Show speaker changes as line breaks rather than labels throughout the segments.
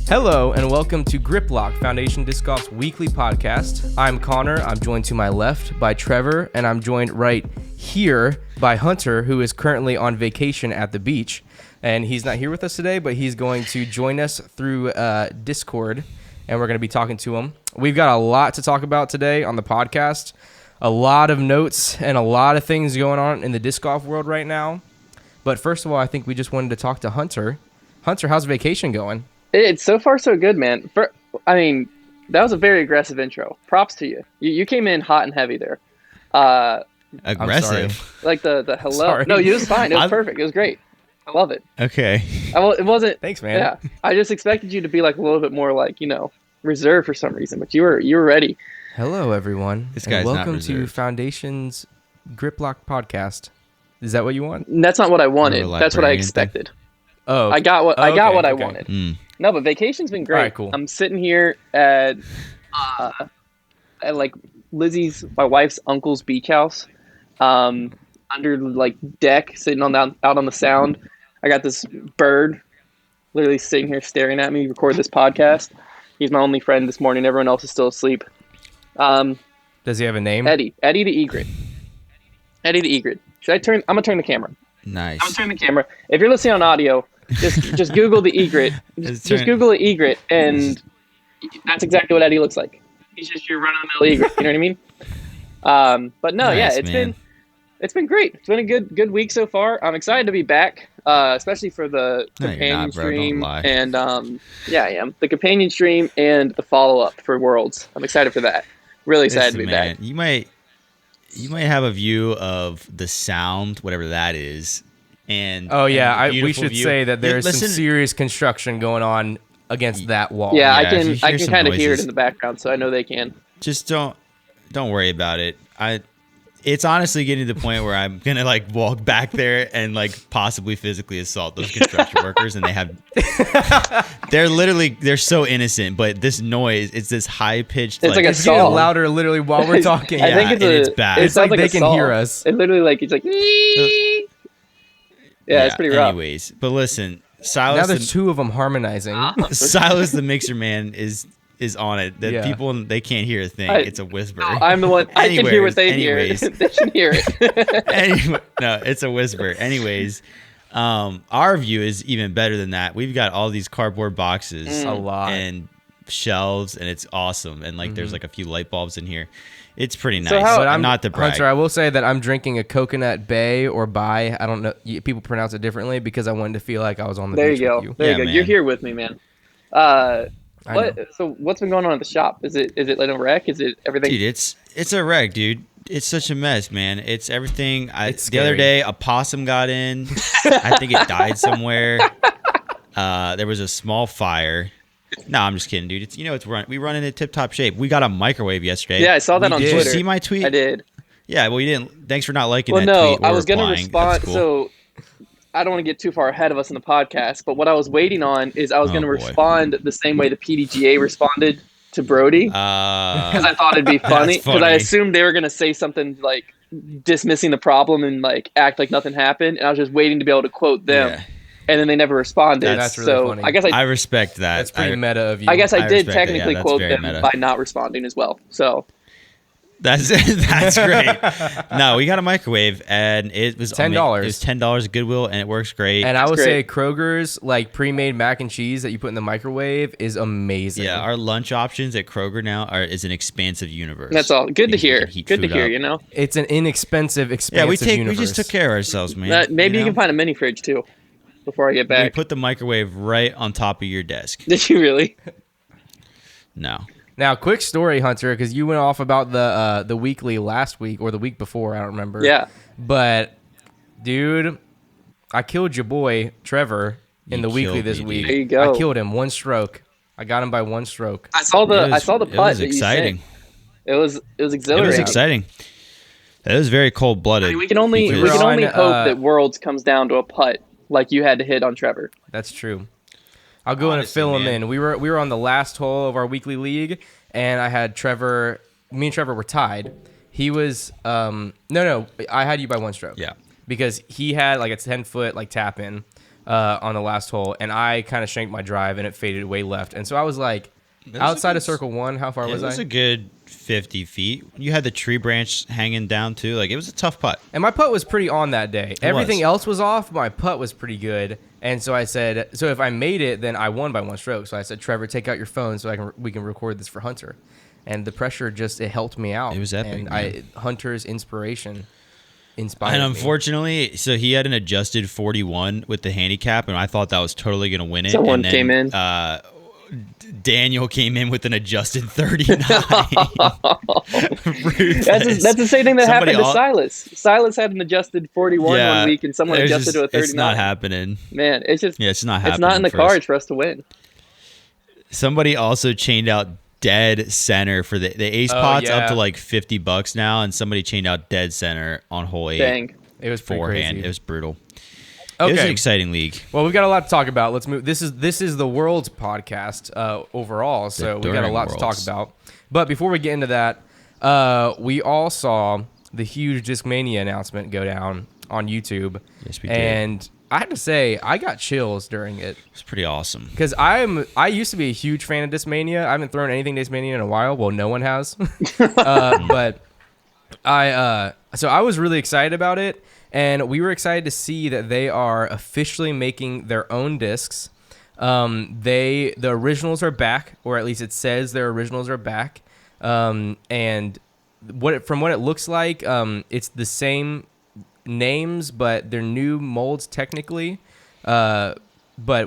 Hello and welcome to Grip Lock, Foundation Disc Golf's weekly podcast. I'm Konner. I'm joined to my left by Trevor, and I'm joined right here by Hunter, who is currently on vacation at the beach. And he's not here with us today, but he's going to join us through Discord, and we're going to be talking to him. We've got a lot to talk about today on the podcast, a lot of notes and a lot of things going on in the disc golf world right now. But first of all, I think we just wanted to talk to Hunter. Hunter, how's vacation going?
It's so far so good, man. That was a very aggressive intro. Props to you. You came in hot and heavy there.
Aggressive?
Like the hello.
Sorry.
No, it was fine. It was perfect. It was great. I love it.
Okay.
It wasn't.
Thanks, man.
Yeah. I just expected you to be like a little bit more like, reserved for some reason, but you were ready.
Hello, everyone.
This
and
guy's not
welcome to
reserved.
Foundation's Grip Lock podcast. Is that what you want?
And that's not what I wanted.
Or a
That's what I
librarian
expected.
Oh,
I got what I
okay.
wanted. No, but vacation's been great.
All right, cool.
I'm sitting here at like Lizzie's, my wife's uncle's beach house, under like deck, sitting out on the sound. I got this bird literally sitting here staring at me, record this podcast. He's my only friend this morning. Everyone else is still asleep.
Does he have a name?
Eddie the egret. Eddie the egret. I'm gonna turn the camera.
Nice.
I'm gonna turn the camera. If you're listening on audio, just Google the egret. Just Google the egret, and that's exactly what Eddie looks like. He's just your run-of-the-mill egret. You know what I mean? But no,
Nice,
yeah, it's been great. It's been a good week so far. I'm excited to be back, especially for the companion stream. And yeah, I am. The companion stream and the follow-up for Worlds. I'm excited for that. Really excited to be back.
You might have a view of the sound, whatever that is. And
we should say that there's some serious construction going on against that wall.
Yeah, I
if you
can
hear
kind of
some
hear it
noises,
in the background, so I know they can.
Just don't worry about it. It's honestly getting to the point where I'm gonna like walk back there and like possibly physically assault those construction workers, and they're so innocent, but this noise, it's this high pitched.
It's like a
It's getting
song.
louder literally while we're talking.
I think
it's bad.
It's like
sounds
they
a
can
song.
hear us.
It literally it's like. Yeah, it's pretty rough.
Anyways, but listen,
Now
Silas.
there's two of them harmonizing.
Silas the mixer man is on it. The
Yeah.
people, they can't hear a thing. It's a whisper.
I'm the one. I can hear what they hear.
Anyways.
They can hear it.
Anyway, no, it's a whisper. Anyways, our view is even better than that. We've got all these cardboard boxes,
A lot.
and shelves, and it's awesome. And like, there's like a few light bulbs in here. It's pretty nice.
So how-
But I'm
not to brag.
Hunter, I will say that I'm drinking a coconut bay or bai. I don't know. People pronounce it differently because I wanted to feel like I was on the
There
beach
you go.
with you.
There you
Yeah,
go.
man.
You're here with me, man.
I know.
So what's been going on at the shop? Is it like a wreck? Is it everything?
Dude, it's a wreck, dude. It's such a mess, man. It's everything.
It's
the other
scary.
day, a possum got in. I think it died somewhere. There was a small fire. No, I'm just kidding, dude. We run into tip-top shape. We got a microwave yesterday.
Yeah, I saw that
We
on
did.
Twitter.
Did you see my tweet?
I did.
Yeah, well, you didn't. Thanks for not liking
Well,
that
no,
tweet.
I
or
was going to
replying.
respond.
That's cool.
So I don't want to get too far ahead of us in the podcast, but what I was waiting on is I was going to
boy.
respond the same way the PDGA responded to Brodie, because I thought it'd be funny.
That's
Because I
funny.
assumed they were going to say something like dismissing the problem and like act like nothing happened, and I was just waiting to be able to quote them,
Yeah.
and then they never responded.
That's really
so
funny.
I guess
I respect that.
That's pretty meta of you.
I guess I
I
did
respect it.
technically
Yeah, that's
quote
very
them
meta.
by not responding as well. So
That's great. No, we got a microwave, and it was
$10.
It was $10 at Goodwill, and it works great.
And I would
great.
say Kroger's like pre-made mac and cheese that you put in the microwave is amazing.
Yeah, our lunch options at Kroger now is an expansive universe.
that's all. Good to
Because we
hear.
can heat
Good to
food up.
hear.
It's an inexpensive,
Yeah,
expansive
we
universe.
just took care of ourselves, man.
Maybe you
know?
can find a mini fridge too before I get
We
back.
put the microwave right on top of your desk.
Did you really?
No.
Now, quick story, Hunter, because you went off about the weekly last week or the week before, I don't remember.
Yeah.
But, dude, I killed your boy Trevor in
You
the weekly
killed
this
me,
week.
dude.
There you go.
I killed him one stroke. I got him by one stroke.
I saw the putt
It was
that you
exciting.
sent. It was
It
exhilarating.
was exciting. It was very cold blooded.
I mean, we can only
We were on,
hope that Worlds comes down to a putt like you had to hit on Trevor.
That's true. I'll go in and
Honestly,
fill him
man.
in. We were on the last hole of our weekly league, and I had Trevor. Me and Trevor were tied. He was no. I had you by one stroke.
Yeah.
because he had like a 10-foot like tap in. on the last hole, and I kind of shanked my drive, and it faded way left. And so I was like, outside of circle one, how far was I?
It was a good 50 feet. You had the tree branch hanging down too. Like, it was a tough putt.
And my putt was pretty on that day. Everything else was off. My putt was pretty good. And so I said, so if I made it, then I won by 1 stroke. So I said, Trevor, take out your phone so we can record this for Hunter. And the pressure it helped me out.
It was epic.
And Hunter's inspiration inspired me.
And unfortunately, so he had an adjusted 41 with the handicap, and I thought that was totally going to win it.
Someone
and then,
came in.
Daniel came in with an adjusted 39.
That's the same thing that happened to Silas. Silas had an adjusted 41 one week, and someone adjusted to a 39.
It's not happening.
Man, it's just
it's not happening.
It's not in the cards for us to win.
Somebody also chained out dead center for the ace pots up to like $50 now, and somebody chained out dead center on hole 8.
Dang,
it was forehand.
It was brutal.
Okay.
It was an exciting league.
Well, we've got a lot to talk about. Let's move. This is the World's podcast overall, so we got a lot to talk about. But before we get into that, we all saw the huge Discmania announcement go down on YouTube.
Yes, we did.
And I have to say, I got chills during it.
It's pretty awesome.
Because I used to be a huge fan of Discmania. I haven't thrown anything Discmania in a while. Well, no one has. But so I was really excited about it. And we were excited to see that they are officially making their own discs. The originals are back, or at least it says their originals are back. And from what it looks like, it's the same names, but they're new molds technically. But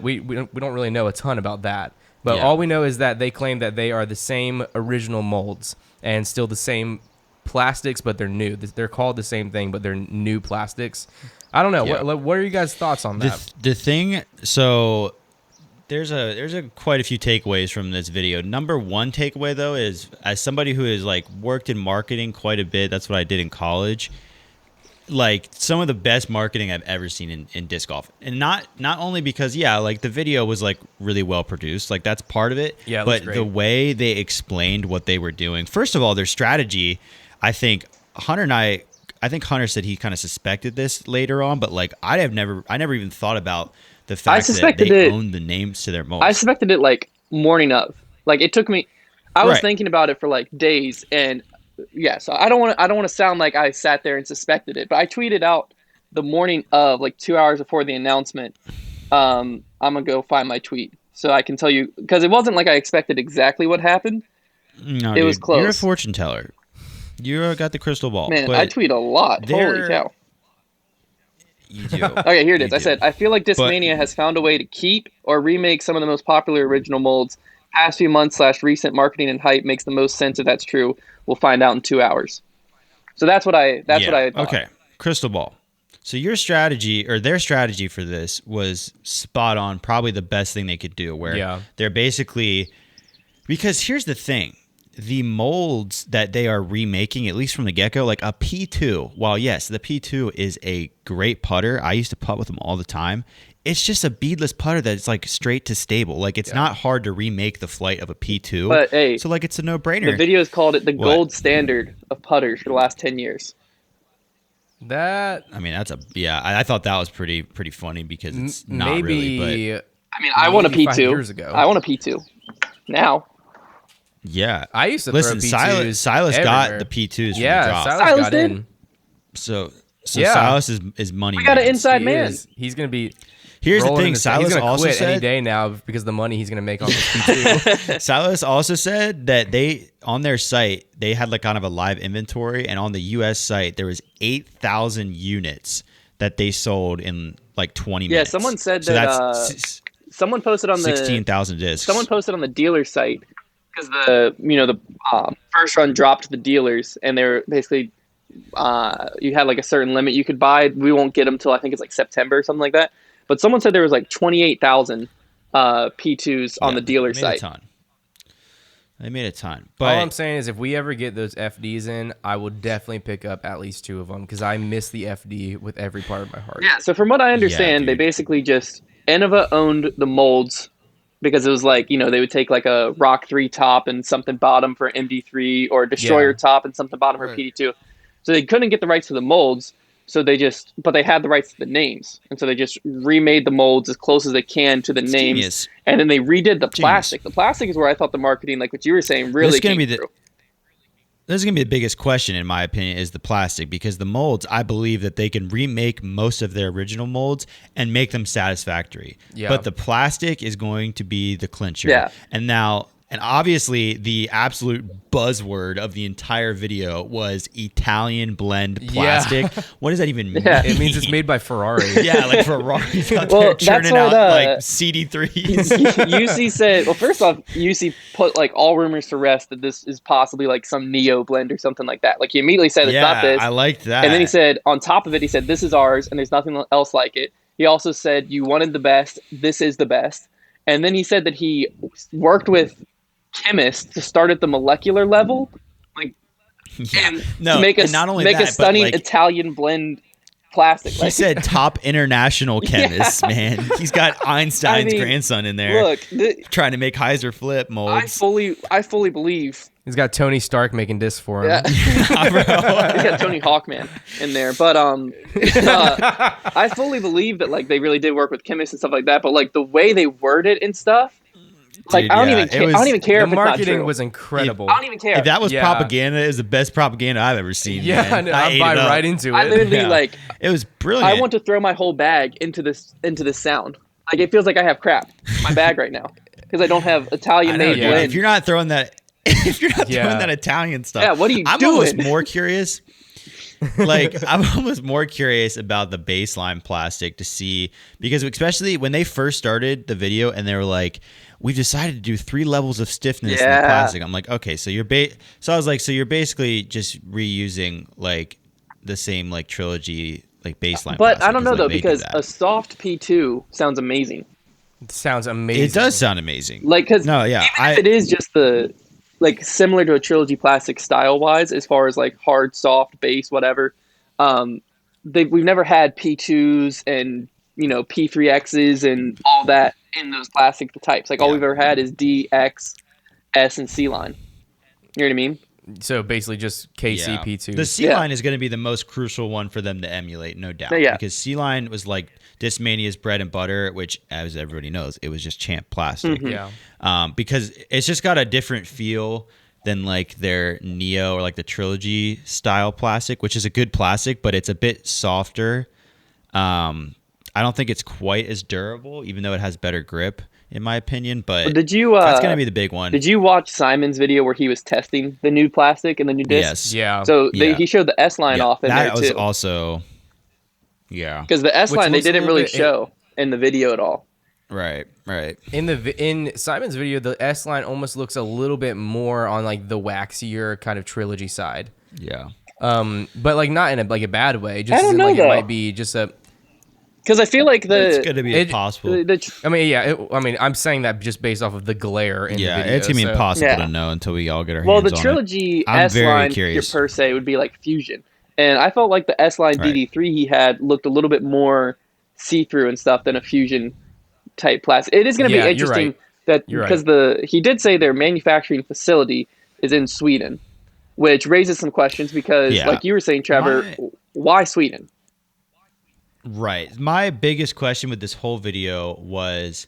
we don't really know a ton about that. But all we know is that they claim that they are the same original molds and still the same plastics, but they're new. They're called the same thing, but they're new plastics. I don't know.
Yeah.
What are you guys' thoughts on that?
The thing, so there's a quite a few takeaways from this video. Number one takeaway though is, as somebody who has like worked in marketing quite a bit, that's what I did in college. Like, some of the best marketing I've ever seen in disc golf, and not only because like the video was like really well produced, like that's part of it.
Yeah,
but the way they explained what they were doing. First of all, their strategy. I think Hunter said he kind of suspected this later on, but like I never even thought about the fact that they owned the names to their molds.
I suspected it like morning of. Like, it took me. I was thinking about it for like days, and so I don't want to sound like I sat there and suspected it, but I tweeted out the morning of, like 2 hours before the announcement. I'm gonna go find my tweet so I can tell you, because it wasn't like I expected exactly what happened.
No,
it was close.
You're a fortune teller. You got the crystal ball.
Man, I tweet a lot. Holy cow.
You do.
Okay, here it is. I said, I feel like Discmania has found a way to keep or remake some of the most popular original molds. Past few months / recent marketing and hype makes the most sense if that's true. We'll find out in 2 hours. So that's what I thought.
Okay, crystal ball. So your strategy, or their strategy for this, was spot on. Probably the best thing they could do. Where they're basically, because here's the thing. The molds that they are remaking, at least from the get-go, like a P2, while yes, the P2 is a great putter. I used to putt with them all the time. It's just a beadless putter that's like straight to stable. Like, it's not hard to remake the flight of a P2.
But hey,
so like, it's a no-brainer.
The videos called it the gold standard of putters for the last 10 years.
That,
I mean, I thought that was pretty funny, because it's not really, but
I mean, I want a P2
5 years ago.
I want a P2 now.
Yeah,
I used to
listen.
throw P2s
Silas
everywhere.
got the P2s.
Yeah,
from the drop.
Silas got
did.
in.
So Silas is money.
We got an inside
He
man.
is. He's gonna be.
Here's the
rolling in
thing.
his-
Silas
he's gonna
also
quit
said
any day now because of the money he's gonna make on this P2.
Silas also said that they, on their site, they had like kind of a live inventory, and on the U.S. site there was 8,000 units that they sold in like 20 minutes.
Yeah, someone said
so
that.
That's
someone posted on the
16,000 discs.
Someone posted on the dealer site, because the first run dropped to the dealers, and they were basically you had like a certain limit you could buy. We won't get them till I think it's like September or something like that. But someone said there was like 28,000 P2s on the dealer site.
They made a ton. But
all I'm saying is, if we ever get those FDs in, I will definitely pick up at least 2 of them, because I miss the FD with every part of my heart.
Yeah. So from what I understand, they basically just Innova owned the molds, because it was like, they would take like a Rock 3 top and something bottom for MD3, or a Destroyer top and something bottom for PD2. So they couldn't get the rights to the molds. So but they had the rights to the names, and so they just remade the molds as close as they can to the names,
genius.
and then they redid the plastic. The plastic is where I thought the marketing, like what you were saying, really came through.
This is going to be the biggest question, in my opinion, is the plastic, because the molds, I believe that they can remake most of their original molds and make them satisfactory. Yeah. But the plastic is going to be the clincher.
Yeah.
And obviously, the absolute buzzword of the entire video was Italian blend plastic. Yeah. What does that even mean?
It means it's made by Ferrari.
Yeah, like Ferrari's out there churning out like CD3s.
UC said, well, first off, UC put like all rumors to rest that this is possibly like some Neo blend or something like that. Like he immediately said it's not this.
I liked that.
And then he said, on top of it, he said, this is ours and there's nothing else like it. He also said, you wanted the best. This is the best. And then he said that he worked with chemists to start at the molecular level, like to make a stunning Italian blend plastic.
He said top international chemists, man. He's got Einstein's grandson in there.
Look,
trying to make Heiser flip molds.
I fully believe.
He's got Tony Stark making discs for him.
Yeah. He's got Tony Hawkman in there, but I fully believe that like they really did work with chemists and stuff like that. But like the way they word it and stuff. Like, dude, I don't even care.
The marketing was incredible.
I don't even care.
If that was propaganda, it was the best propaganda I've ever seen.
Yeah,
man.
I buy right into it.
I literally
it was brilliant.
I want to throw my whole bag into this sound. Like it feels like I have crap in my bag right now because I don't have Italian made blend.
If you're not throwing that, throwing that Italian stuff,
what are you doing?
I'm almost more curious. I'm almost more curious about the baseline plastic to see, because especially when they first started the video and they were like, we've decided to do 3 levels of stiffness in the plastic. I'm like, okay, so you're you're basically just reusing like the same like trilogy like baseline.
But
plastic,
I don't know though, because
do
a soft P2 sounds amazing.
It sounds amazing.
It does sound amazing.
Like because if it is just the like similar to a trilogy plastic style wise, as far as like hard, soft, base, whatever. We've never had P2s and P3Xs and all that in those plastic types. Like all we've ever had is D, X, S, and C line. You know what I mean?
So basically just KC P2.
The C line is going to be the most crucial one for them to emulate, no doubt.
Yeah.
Because C line was like Discmania's bread and butter, which, as everybody knows, it was just champ plastic.
Mm-hmm.
Yeah.
Because it's just got a different feel than like their Neo or like the trilogy style plastic, which is a good plastic, but it's a bit softer. I don't think it's quite as durable, even though it has better grip, in my opinion. But
did you?
That's gonna be the big one.
Did you watch Simon's video where he was testing the new plastic and the new disc?
Yes.
Yeah.
So he showed the S line off in there too.
That was also. Yeah.
Because the S line they didn't really show in the video at all.
Right.
In Simon's video, the S line almost looks a little bit more on like the waxier kind of trilogy side.
Yeah.
But like not in a bad way. Just
I don't know,
like
though.
It might be just a.
Because I feel like
it's going to be impossible.
I'm saying that just based off of the glare in the video.
It's going to be impossible to know until we all get our hands on it.
Well, the trilogy S line per se would be like Fusion. And I felt like the S line DD3 he had looked a little bit more see-through and stuff than a Fusion type plastic. It is going to be interesting because he did say their manufacturing facility is in Sweden, which raises some questions because like you were saying, Trevor, why Sweden?
Right. My biggest question with this whole video was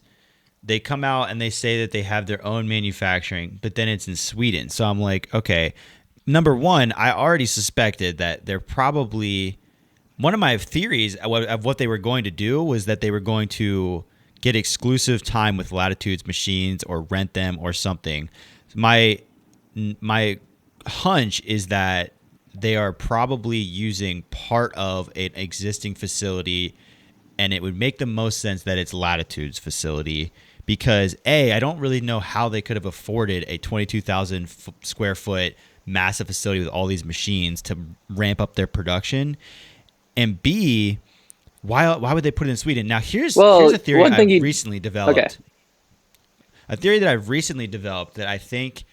they come out and they say that they have their own manufacturing, but then it's in Sweden. So I'm like, okay, number one, I already suspected that they're probably one of my theories of what they were going to do was that they were going to get exclusive time with Latitude's machines or rent them or something. My hunch is that they are probably using part of an existing facility, and it would make the most sense that it's Latitude's facility because I don't really know how they could have afforded a 22,000 square foot massive facility with all these machines to ramp up their production, and B, why would they put it in Sweden? Now here's a theory I've recently developed.
Okay.
A theory that I've recently developed that I think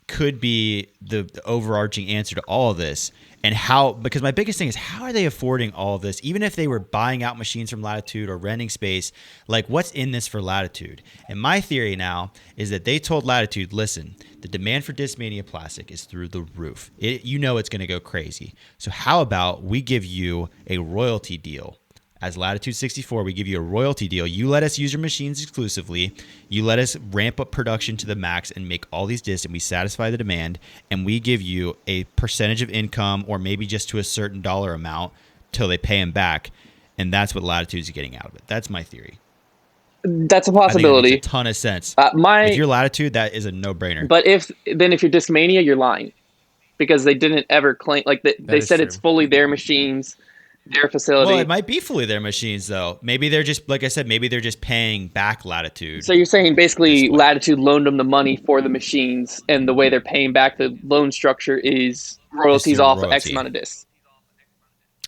could be the overarching answer to all of this. And how, because my biggest thing is, how are they affording all of this? Even if they were buying out machines from Latitude or renting space, like what's in this for Latitude? And my theory now is that they told Latitude, listen, the demand for Discmania plastic is through the roof. You know it's going to go crazy. So how about we give you a royalty deal? As Latitude 64, we give you a royalty deal. You let us use your machines exclusively. You let us ramp up production to the max and make all these discs, and we satisfy the demand. And we give you a percentage of income, or maybe just to a certain dollar amount till they pay them back. And that's what Latitude's getting out of it. That's my theory.
That's a
I think
possibility.
it makes a ton of sense. If you're Latitude, that is a no-brainer.
But if you're Discmania, you're lying, because they didn't ever claim, like they said, it's fully their machines, their facility.
Well, it might be fully their machines, though. Maybe they're just, like I said, maybe they're just paying back Latitude.
So you're saying basically Latitude loaned them the money for the machines, and the way they're paying back the loan structure is royalties off of X amount of discs.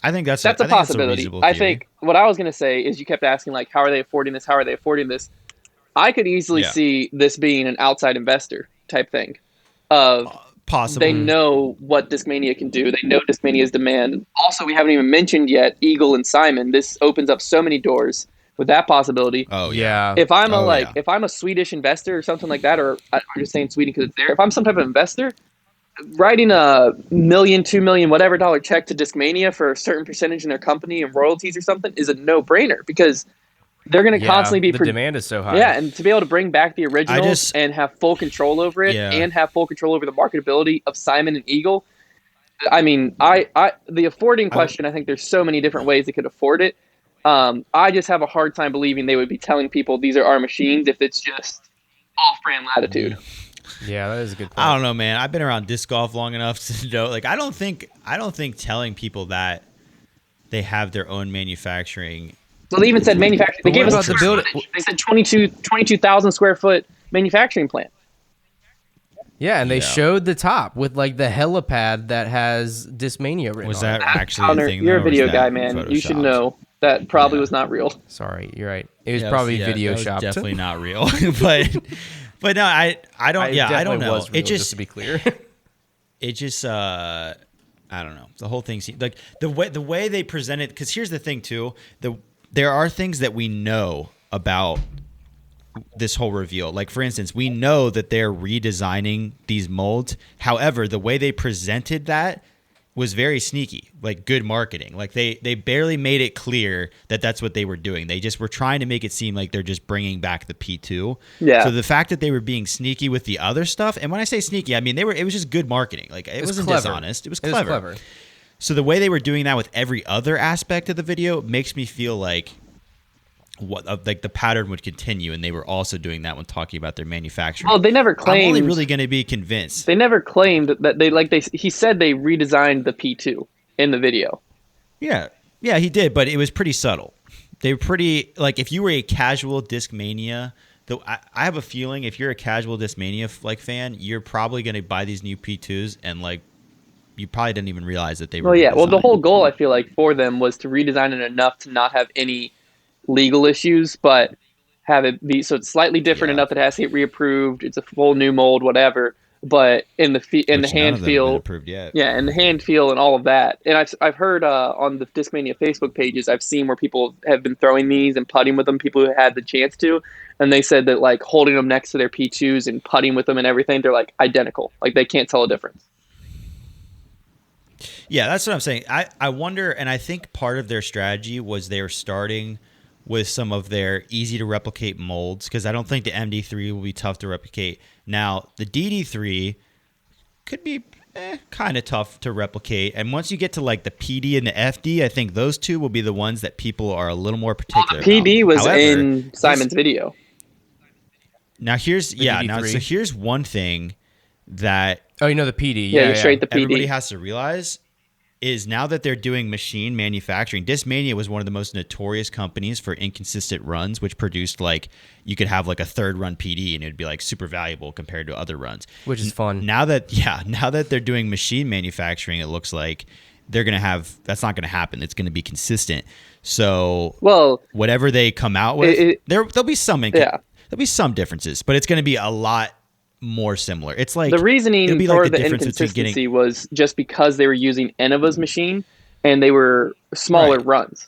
I think that's
a possibility. I think what I was going to say is, you kept asking, like, how are they affording this? How are they affording this? I could easily see this being an outside investor type thing.
Possibly.
They know what Discmania can do. They know Discmania's demand. Also, we haven't even mentioned yet Eagle and Simon. This opens up so many doors with that possibility.
Oh yeah.
If I'm if I'm a Swedish investor or something like that, or I'm just saying Sweden because it's there. If I'm some type of investor, writing a $1 million, $2 million, whatever dollar check to Discmania for a certain percentage in their company and royalties or something is a no-brainer, because they're going to constantly be...
The demand is so high.
Yeah, and to be able to bring back the originals and have full control over it, and have full control over the marketability of Simon and Eagle. I mean, the affording question, I think there's so many different ways they could afford it. I just have a hard time believing they would be telling people these are our machines if it's just off-brand Latitude.
Yeah, that is a good point.
I don't know, man. I've been around disc golf long enough to know. Like, I don't think telling people that they have their own manufacturing.
Well, they even said manufacturing. They gave us the building. They said 22,000 square foot manufacturing plant.
Yeah, and they showed the top with like the helipad that has Discmania written on it.
Was that actually
Konner,
a thing?
You're a video guy, man. You should know that probably was not real.
Sorry, you're right. It was probably video shopped.
Definitely not real. But no, I don't. Yeah, I don't know.
Was real, just to be clear.
It just I don't know. The whole thing seems like the way they present it. Because here's the thing too. There are things that we know about this whole reveal. Like, for instance, we know that they're redesigning these molds. However, the way they presented that was very sneaky, like good marketing. Like they barely made it clear that that's what they were doing. They just were trying to make it seem like they're just bringing back the P2.
Yeah.
So the fact that they were being sneaky with the other stuff, and when I say sneaky, I mean it was just good marketing. Like it wasn't dishonest. It was clever. So the way they were doing that with every other aspect of the video makes me feel like the pattern would continue, and they were also doing that when talking about their manufacturing.
Well, they never claimed.
I'm only really going to be convinced.
They never claimed that he said they redesigned the P2 in the video.
Yeah, he did, but it was pretty subtle. They were pretty, like, if you were a casual Discmania, though, I have a feeling if you're a casual Discmania fan, you're probably going to buy these new P2s and like. You probably didn't even realize that they were.
Well, yeah. Well, the whole goal, I feel like, for them was to redesign it enough to not have any legal issues, but have it be so it's slightly different enough that it has to get reapproved. It's a full new mold, whatever. But in the hand feel, in the hand feel and all of that. And I've heard on the Discmania Facebook pages, I've seen where people have been throwing these and putting with them. People who had the chance to, and they said that like holding them next to their P2s and putting with them and everything, they're like identical. Like they can't tell a difference.
Yeah, that's what I'm saying. I wonder, and I think part of their strategy was they were starting with some of their easy to replicate molds, because I don't think the MD3 will be tough to replicate. Now, the DD3 could be kind of tough to replicate, and once you get to like the PD and the FD, I think those two will be the ones that people are a little more particular
about. The PD was
However,
in Simon's video.
Now here's here's one thing that
the PD.
Yeah, straight the PD.
Everybody has to realize is now that they're doing machine manufacturing. Discmania was one of the most notorious companies for inconsistent runs, which produced like you could have like a third run PD and it'd be like super valuable compared to other runs,
which is fun.
Now that they're doing machine manufacturing, it looks like they're gonna have that's not gonna happen. It's gonna be consistent. So whatever they come out with, there'll be some there'll be some differences, but it's gonna be a lot more similar. It's like
the reasoning
it'd be
for
like
the
difference between
inconsistency was just because they were using Enova's machine and they were smaller
Right.
runs.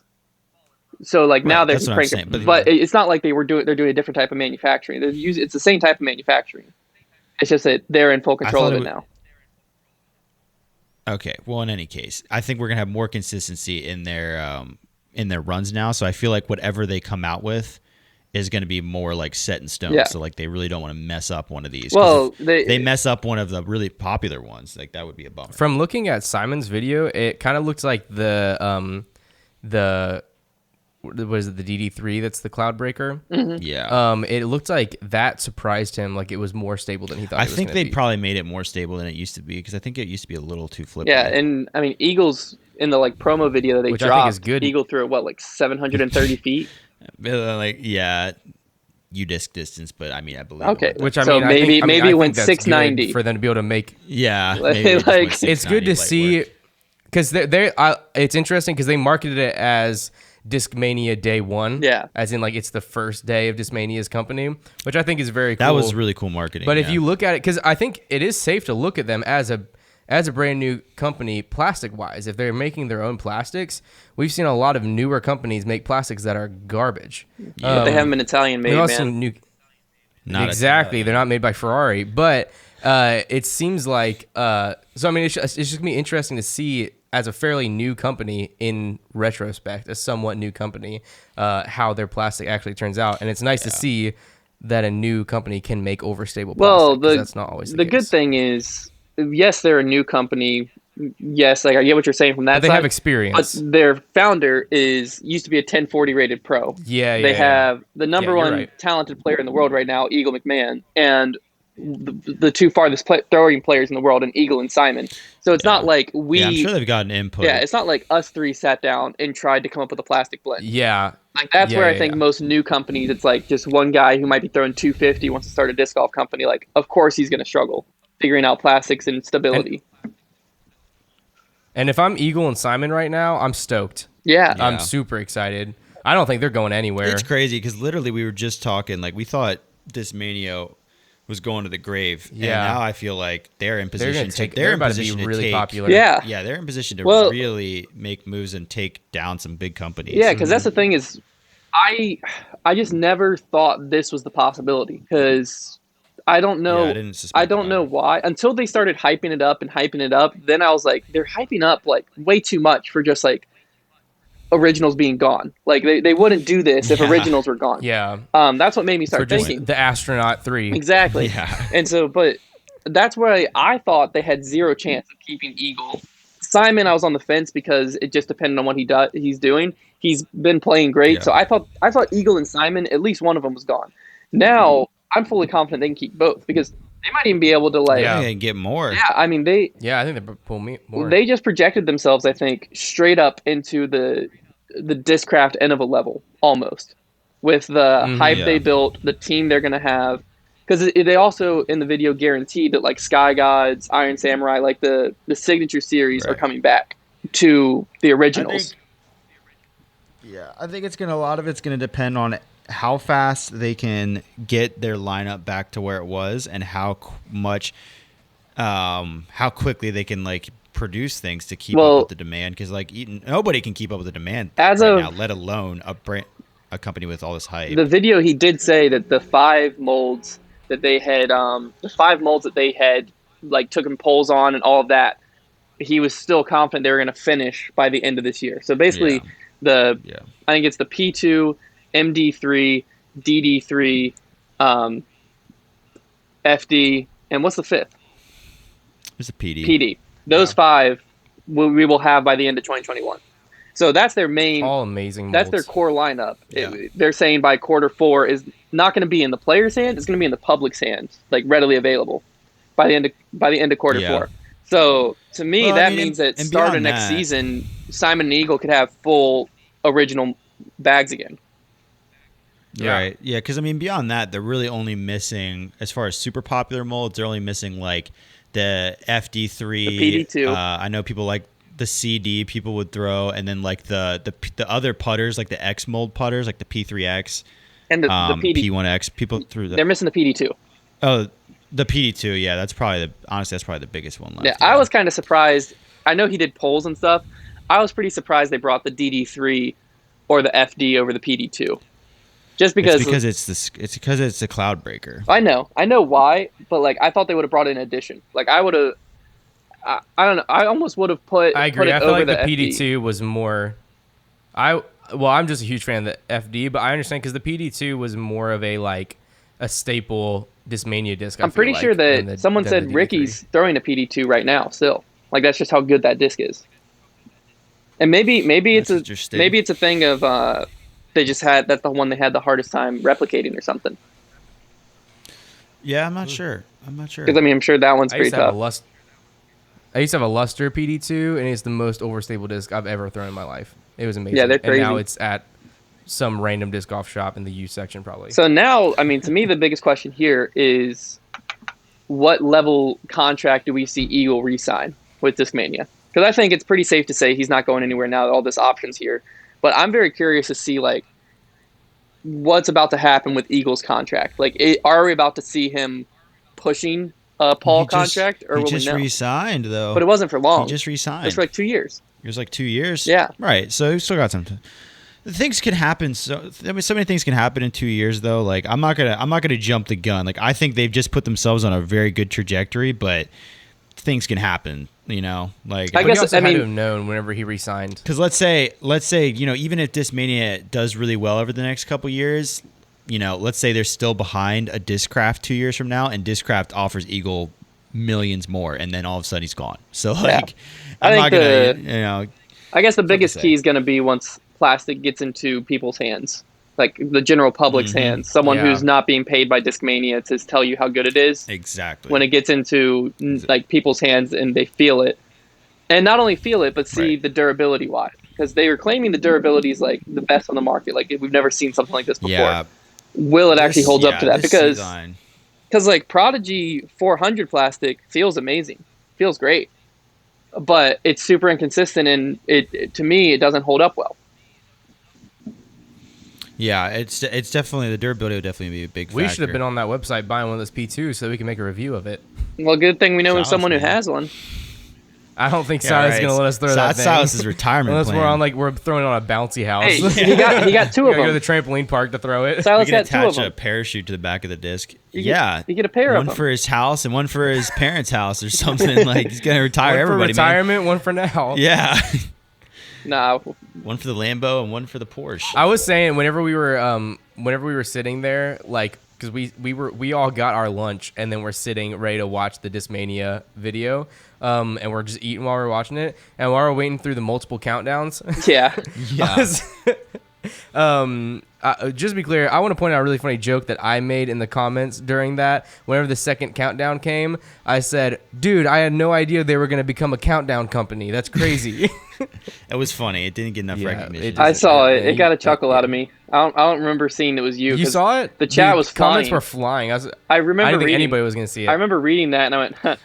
So like now they're
That's what I'm
cranking,
saying,
but it's not like they're doing a different type of manufacturing. It's the same type of manufacturing. It's just that they're in full control of it now.
Okay. Well, in any case, I think we're gonna have more consistency in their runs now. So I feel like whatever they come out with is going to be more like set in stone.
Yeah.
So like they really don't want to mess up one of these.
Well,
if they mess up one of the really popular ones, like that would be a bummer.
From looking at Simon's video, it kind of looks like the what is it, the DD3 that's the cloud breaker.
Mm-hmm.
Yeah.
It looked like that surprised him, like it was more stable than he thought.
I think they probably made it more stable than it used to be, because I think it used to be a little too flippy.
Yeah, and I mean Eagles in the like promo video that they
Which
dropped,
I think is good.
Eagle threw it like 730 feet.
Like UDisc distance, but I mean I believe.
Okay,
Which I
so
mean,
maybe
I
it went
that's
690
good for them to be able to make.
Yeah,
Like,
It's good to see, because it's interesting because they marketed it as Discmania Day 1.
Yeah.
As in, like, it's the first day of Discmania's company, which I think is very cool.
That was really cool marketing.
But if you look at it, because I think it is safe to look at them as a brand new company, plastic wise. If they're making their own plastics, we've seen a lot of newer companies make plastics that are garbage.
Yeah, they haven't been Italian made, man.
Not
exactly, they're not made by Ferrari, but it seems like so. I mean, it's just gonna be interesting to see, as a fairly new company in retrospect, a somewhat new company, how their plastic actually turns out, and it's nice to see that a new company can make overstable plastic.
Well,
that's not always the case.
good thing is, yes, they're a new company. Yes, like I get what you're saying from that
but they
side,
have experience.
But their founder used to be a 1040 rated pro.
They
have the number one
right.
talented player in the world right now, Eagle McMahon, and the two farthest throwing players in the world, and Eagle and Simon. So it's not like
I'm sure they've gotten input.
Yeah, it's not like us three sat down and tried to come up with a plastic blend.
Yeah.
Like that's where I think most new companies, it's like just one guy who might be throwing 250 wants to start a disc golf company. Like, of course he's going to struggle figuring out plastics and stability.
And if I'm Eagle and Simon right now, I'm stoked.
Yeah.
I'm super excited. I don't think they're going anywhere.
It's crazy because literally we were just talking, like we thought Discmania was going to the grave.
Yeah.
And now I feel like they're in position
they're about to be really popular.
Yeah.
Yeah, they're in position to really make moves and take down some big companies.
Yeah, because that's the thing is, I just never thought this was the possibility, because I don't know.
Yeah,
I don't know why until they started hyping it up. Then I was like, they're hyping up like way too much for just like originals being gone. Like they wouldn't do this if originals were gone.
Yeah.
That's what made me start thinking
the Astronaut 3.
Exactly.
Yeah.
And so, but that's why I thought they had zero chance of keeping Eagle. Simon, I was on the fence because it just depended on what he's doing. He's been playing great, so I thought Eagle and Simon, at least one of them was gone. Now I'm fully confident they can keep both, because they might even be able to
and get more.
Yeah, I mean they.
Yeah, I think they pull me more.
They just projected themselves, I think, straight up into the Discraft Innova level almost, with the hype they built, the team they're gonna have. Because they also, in the video, guaranteed that like Sky Gods, Iron Samurai, like the signature series are coming back to the originals.
I think a lot of it's gonna depend on how fast they can get their lineup back to where it was, and how quickly they can like produce things to keep up with the demand. Because like nobody can keep up with the demand now, let alone a company with all this hype.
The video, he did say that the 5 molds that they had, like took polls on and all of that, he was still confident they were going to finish by the end of this year. So basically, I think it's the P2, MD3, DD3, FD, and what's the 5th?
There's a PD.
PD. Those 5 we will have by the end of 2021. So that's their main.
All amazing molds.
That's their core lineup.
Yeah.
They're saying by quarter 4 is not going to be in the player's hands. It's going to be in the public's hands, like readily available by the end of quarter 4. So to me, means that starting next season, Simon and Eagle could have full original bags again.
Right. Yeah, because I mean, beyond that, they're really only missing, as far as super popular molds, they're only missing like the FD3,
the PD2.
I know people like the CD people would throw, and then like the other putters, like the X mold putters, like the P3X
and the
P1X. People threw that.
They're missing the PD2.
Oh, The PD2, yeah, that's probably the biggest one left.
Yeah, I was kind of surprised. I know he did polls and stuff. I was pretty surprised they brought the DD3 or the FD over the PD2. Just because
it's because it's a cloud breaker.
I know why, but like I thought they would have brought in addition. Like I would have. I don't know. I almost would have put.
I agree.
Put it
I feel
over
like the
FD.
PD2 was more. I'm just a huge fan of the FD, but I understand because the PD2 was more of a staple Discmania disc.
I'm pretty sure that someone said Ricky's throwing a PD2 right now. Still, like that's just how good that disc is. And maybe it's a thing of that's the one they had the hardest time replicating or something.
Yeah, I'm not sure.
Because I'm sure that one's pretty tough.
I used to have a Luster PD2, and it's the most overstable disc I've ever thrown in my life. It was amazing.
Yeah, they're crazy.
And now it's at some random disc golf shop in the U section, probably.
So now, I mean, to me, the biggest question here is what level contract do we see Eagle re-sign with Discmania? Because I think it's pretty safe to say he's not going anywhere now. All this options here, but I'm very curious to see what's about to happen with Eagle's contract. Are we about to see him pushing a Paul contract, or will we know? He just
re-signed though,
but it wasn't for long.
He just re-signed.
It's for 2 years.
It was 2 years.
Yeah,
right. So he still got some time. Things can happen. So many things can happen in 2 years though. I'm not gonna jump the gun. I think they've just put themselves on a very good trajectory, but things can happen. I
guess also had to have known whenever he re-signed.
Because let's say even if Discmania does really well over the next couple years, let's say they're still behind a Discraft 2 years from now, and Discraft offers Eagle millions more, and then all of a sudden he's gone. So I
guess the biggest key is going to be once plastic gets into people's hands, like the general public's hands. Someone who's not being paid by Discmania to tell you how good it is.
Exactly.
When it gets into people's hands and they feel it, and not only feel it, but see the durability wise, because they were claiming the durability is the best on the market. We've never seen something like this before.
Yeah.
Will it actually hold up to that? Because Prodigy 400 plastic feels amazing, feels great, but it's super inconsistent, and to me it doesn't hold up well.
Yeah, it's definitely, the durability would definitely be a big factor.
We should have been on that website buying one of those P2s so we can make a review of it.
Well, good thing we know someone who has one.
I don't think Silas is going to let us throw that thing.
Silas' retirement
Unless
plan.
we're throwing it on a bouncy house.
Hey, he got two of them.
Go to the trampoline park to throw it.
Silas
got
two of
attach
them.
a parachute to the back of the disc.
You get a pair of them.
One for his house and one for his parents' house or something. He's going to retire everybody,
for retirement, man. One for now.
Yeah.
Nah.
One for the Lambo and one for the Porsche.
I was saying whenever we were sitting there, because we all got our lunch and then we're sitting ready to watch the Discmania video, and we're just eating while we're watching it, and while we're waiting through the multiple countdowns.
Yeah.
Just to be clear, I want to point out a really funny joke that I made in the comments during that. Whenever the second countdown came, I said, "Dude, I had no idea they were going to become a countdown company. That's crazy."
It was funny. It didn't get enough recognition.
I saw it. It got a chuckle out of me. I don't remember seeing it was you.
You saw it?
The chat was flying.
Comments were flying.
I remember.
I didn't think
reading,
anybody was going to see it.
I remember reading that and I went, huh.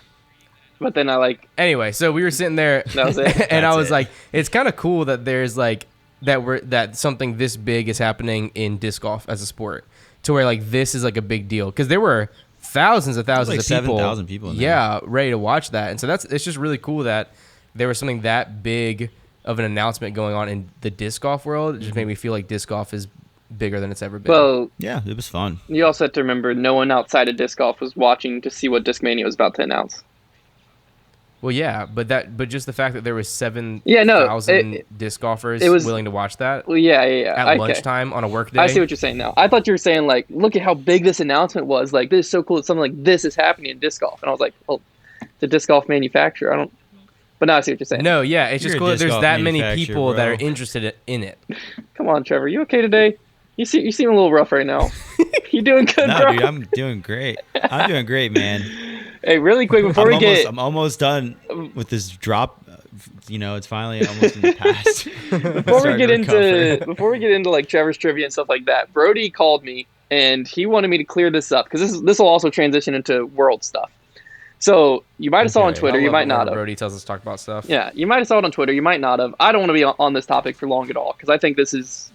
But then
Anyway, so we were sitting there.
That was it.
And I was like, it's kind of cool that there's that something this big is happening in disc golf as a sport, to where this is a big deal, because there were thousands of people,
7,000 people in there.
Yeah, ready to watch that. And so it's just really cool that there was something that big of an announcement going on in the disc golf world. It just made me feel like disc golf is bigger than it's ever been.
Well,
yeah, it was fun.
You also have to remember no one outside of disc golf was watching to see what Discmania was about to announce.
Well, yeah, but just the fact that there was 7,000 disc golfers willing to watch that.
Well, yeah.
At lunchtime on a work day.
I see what you're saying now. I thought you were saying look at how big this announcement was. This is so cool that something like this is happening in disc golf. And I was like, well, it's a disc golf manufacturer. But now I see what you're saying.
No, yeah, it's just cool that there's that many people that are interested in it.
Come on, Trevor, you okay today? You seem a little rough right now. You doing good,
no,
bro?
Dude, I'm doing great. I'm doing great, man.
Hey, really quick before
I'm almost done with this drop. It's finally almost in the past.
Before we get into Trevor's trivia and stuff like that, Brodie called me and he wanted me to clear this up because this will also transition into world stuff. So you might have saw on Twitter, you might not have.
Brodie tells us to talk about stuff.
Yeah, you might have saw it on Twitter, you might not have. I don't want to be on this topic for long at all because I think this is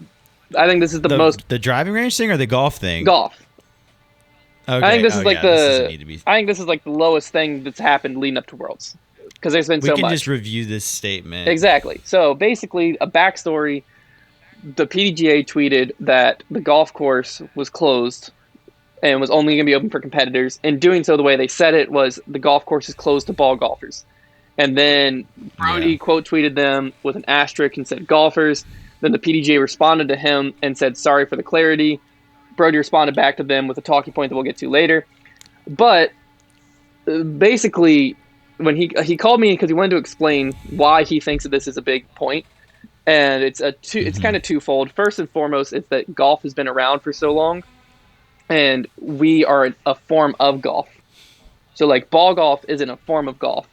the most
the driving range thing or the golf thing.
Golf.
Okay.
I think this is like
this doesn't need to be.
I think this is like the lowest thing that's happened leading up to Worlds, because there's been so much.
We can just review this statement.
Exactly. So basically, a backstory: the PDGA tweeted that the golf course was closed and was only going to be open for competitors. In doing so, the way they said it was the golf course is closed to ball golfers. And then Brodie quote tweeted them with an asterisk and said golfers. Then the PDGA responded to him and said sorry for the clarity. Brodie responded back to them with a talking point that we'll get to later. But basically, when he called me because he wanted to explain why he thinks that this is a big point, and it's kind of twofold. First and foremost, it's that golf has been around for so long, and we are a form of golf. So like ball golf isn't a form of golf.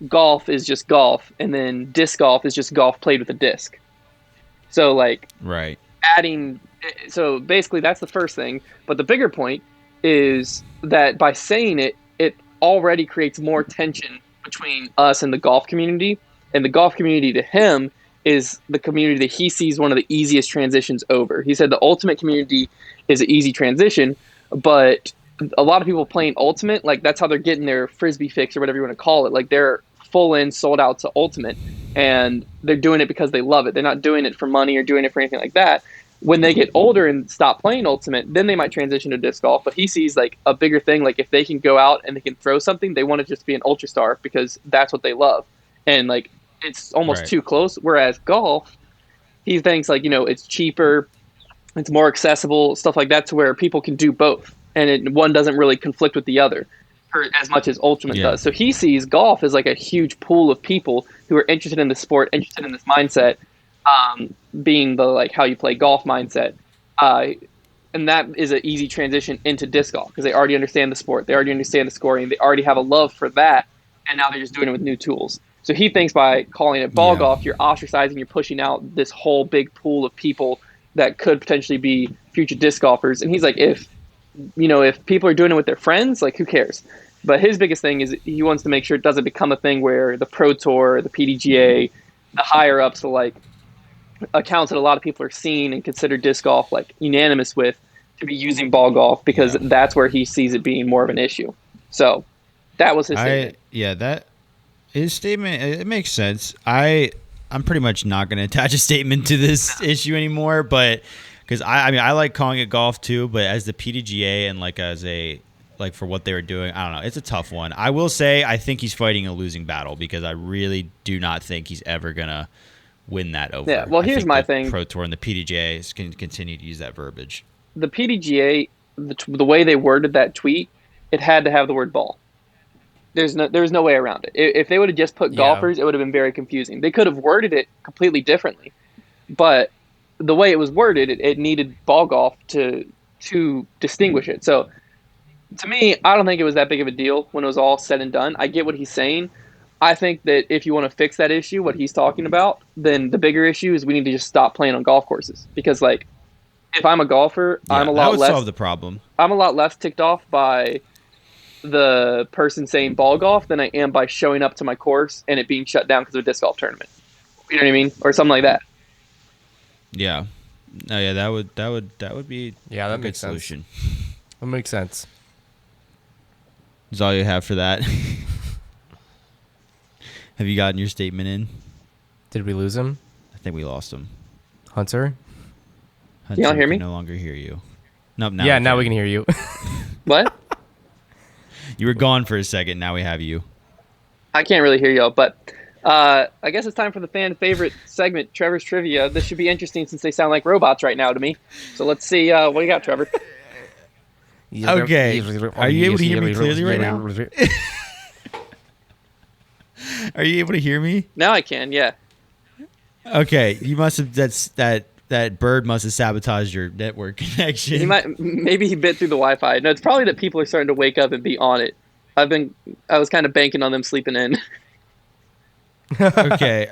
Golf is just golf, and then disc golf is just golf played with a disc. So like
right.
So basically that's the first thing. But the bigger point is that by saying it, it already creates more tension between us and the golf community. And the golf community to him is the community that he sees one of the easiest transitions over. He said the ultimate community is an easy transition, but a lot of people playing ultimate, like that's how they're getting their frisbee fix or whatever you want to call it. Like they're full in, sold out to ultimate, and they're doing it because they love it. They're not doing it for money or doing it for anything like that. When they get older and stop playing ultimate, then they might transition to disc golf. But he sees like a bigger thing, like if they can go out and they can throw something, they want to just be an ultra star because that's what they love. And like it's almost too close. Whereas golf, he thinks like, it's cheaper, it's more accessible, stuff like that, to where people can do both. And one doesn't really conflict with the other for as much as ultimate does. So he sees golf as like a huge pool of people who are interested in the sport, interested in this mindset, being the like how you play golf mindset. And that is an easy transition into disc golf because they already understand the sport. They already understand the scoring. They already have a love for that. And now they're just doing it with new tools. So he thinks by calling it ball golf, you're ostracizing, you're pushing out this whole big pool of people that could potentially be future disc golfers. And he's like, if people are doing it with their friends, like who cares? But his biggest thing is he wants to make sure it doesn't become a thing where the Pro Tour, the PDGA, the higher ups will like accounts that a lot of people are seeing and consider disc golf like unanimous with to be using ball golf because that's where he sees it being more of an issue. So that was his statement.
His statement, it makes sense. I'm pretty much not going to attach a statement to this issue anymore, but because I like calling it golf too, but as the PDGA and like as a like for what they were doing, I don't know. It's a tough one. I will say I think he's fighting a losing battle because I really do not think he's ever gonna win that over.
Yeah. Well, here's my thing.
Pro Tour and the PDGA can continue to use that verbiage.
The PDGA, the way they worded that tweet, it had to have the word ball. There's no way around it. If they would have just put golfers, it would have been very confusing. They could have worded it completely differently, but the way it was worded, it needed ball golf to distinguish it. So to me, I don't think it was that big of a deal when it was all said and done. I get what he's saying. I think that if you want to fix that issue, what he's talking about, then the bigger issue is we need to just stop playing on golf courses. Because like, if I'm a golfer, I'm a lot less
solve the problem.
I'm a lot less ticked off by the person saying ball golf than I am by showing up to my course and it being shut down because of a disc golf tournament. You know what I mean? Or something like that.
Yeah. Oh yeah, that would be
that
a good
makes
solution.
Sense. That makes sense.
Is all you have for that? Have you gotten your statement in?
Did we lose him?
I think we lost him.
Hunter?
You don't hear me?
No longer hear you. Nope.
Now we can hear you.
What?
You were gone for a second. Now we have you.
I can't really hear y'all, but I guess it's time for the fan favorite segment, Trevor's Trivia. This should be interesting since they sound like robots right now to me. So let's see what you got, Trevor.
Okay. Are you able to hear me clearly right now? Are you able to hear me?
Now I can, yeah.
Okay. You must have that bird must have sabotaged your network connection.
Maybe he bit through the Wi-Fi. No, it's probably that people are starting to wake up and be on it. I was kind of banking on them sleeping in.
Okay.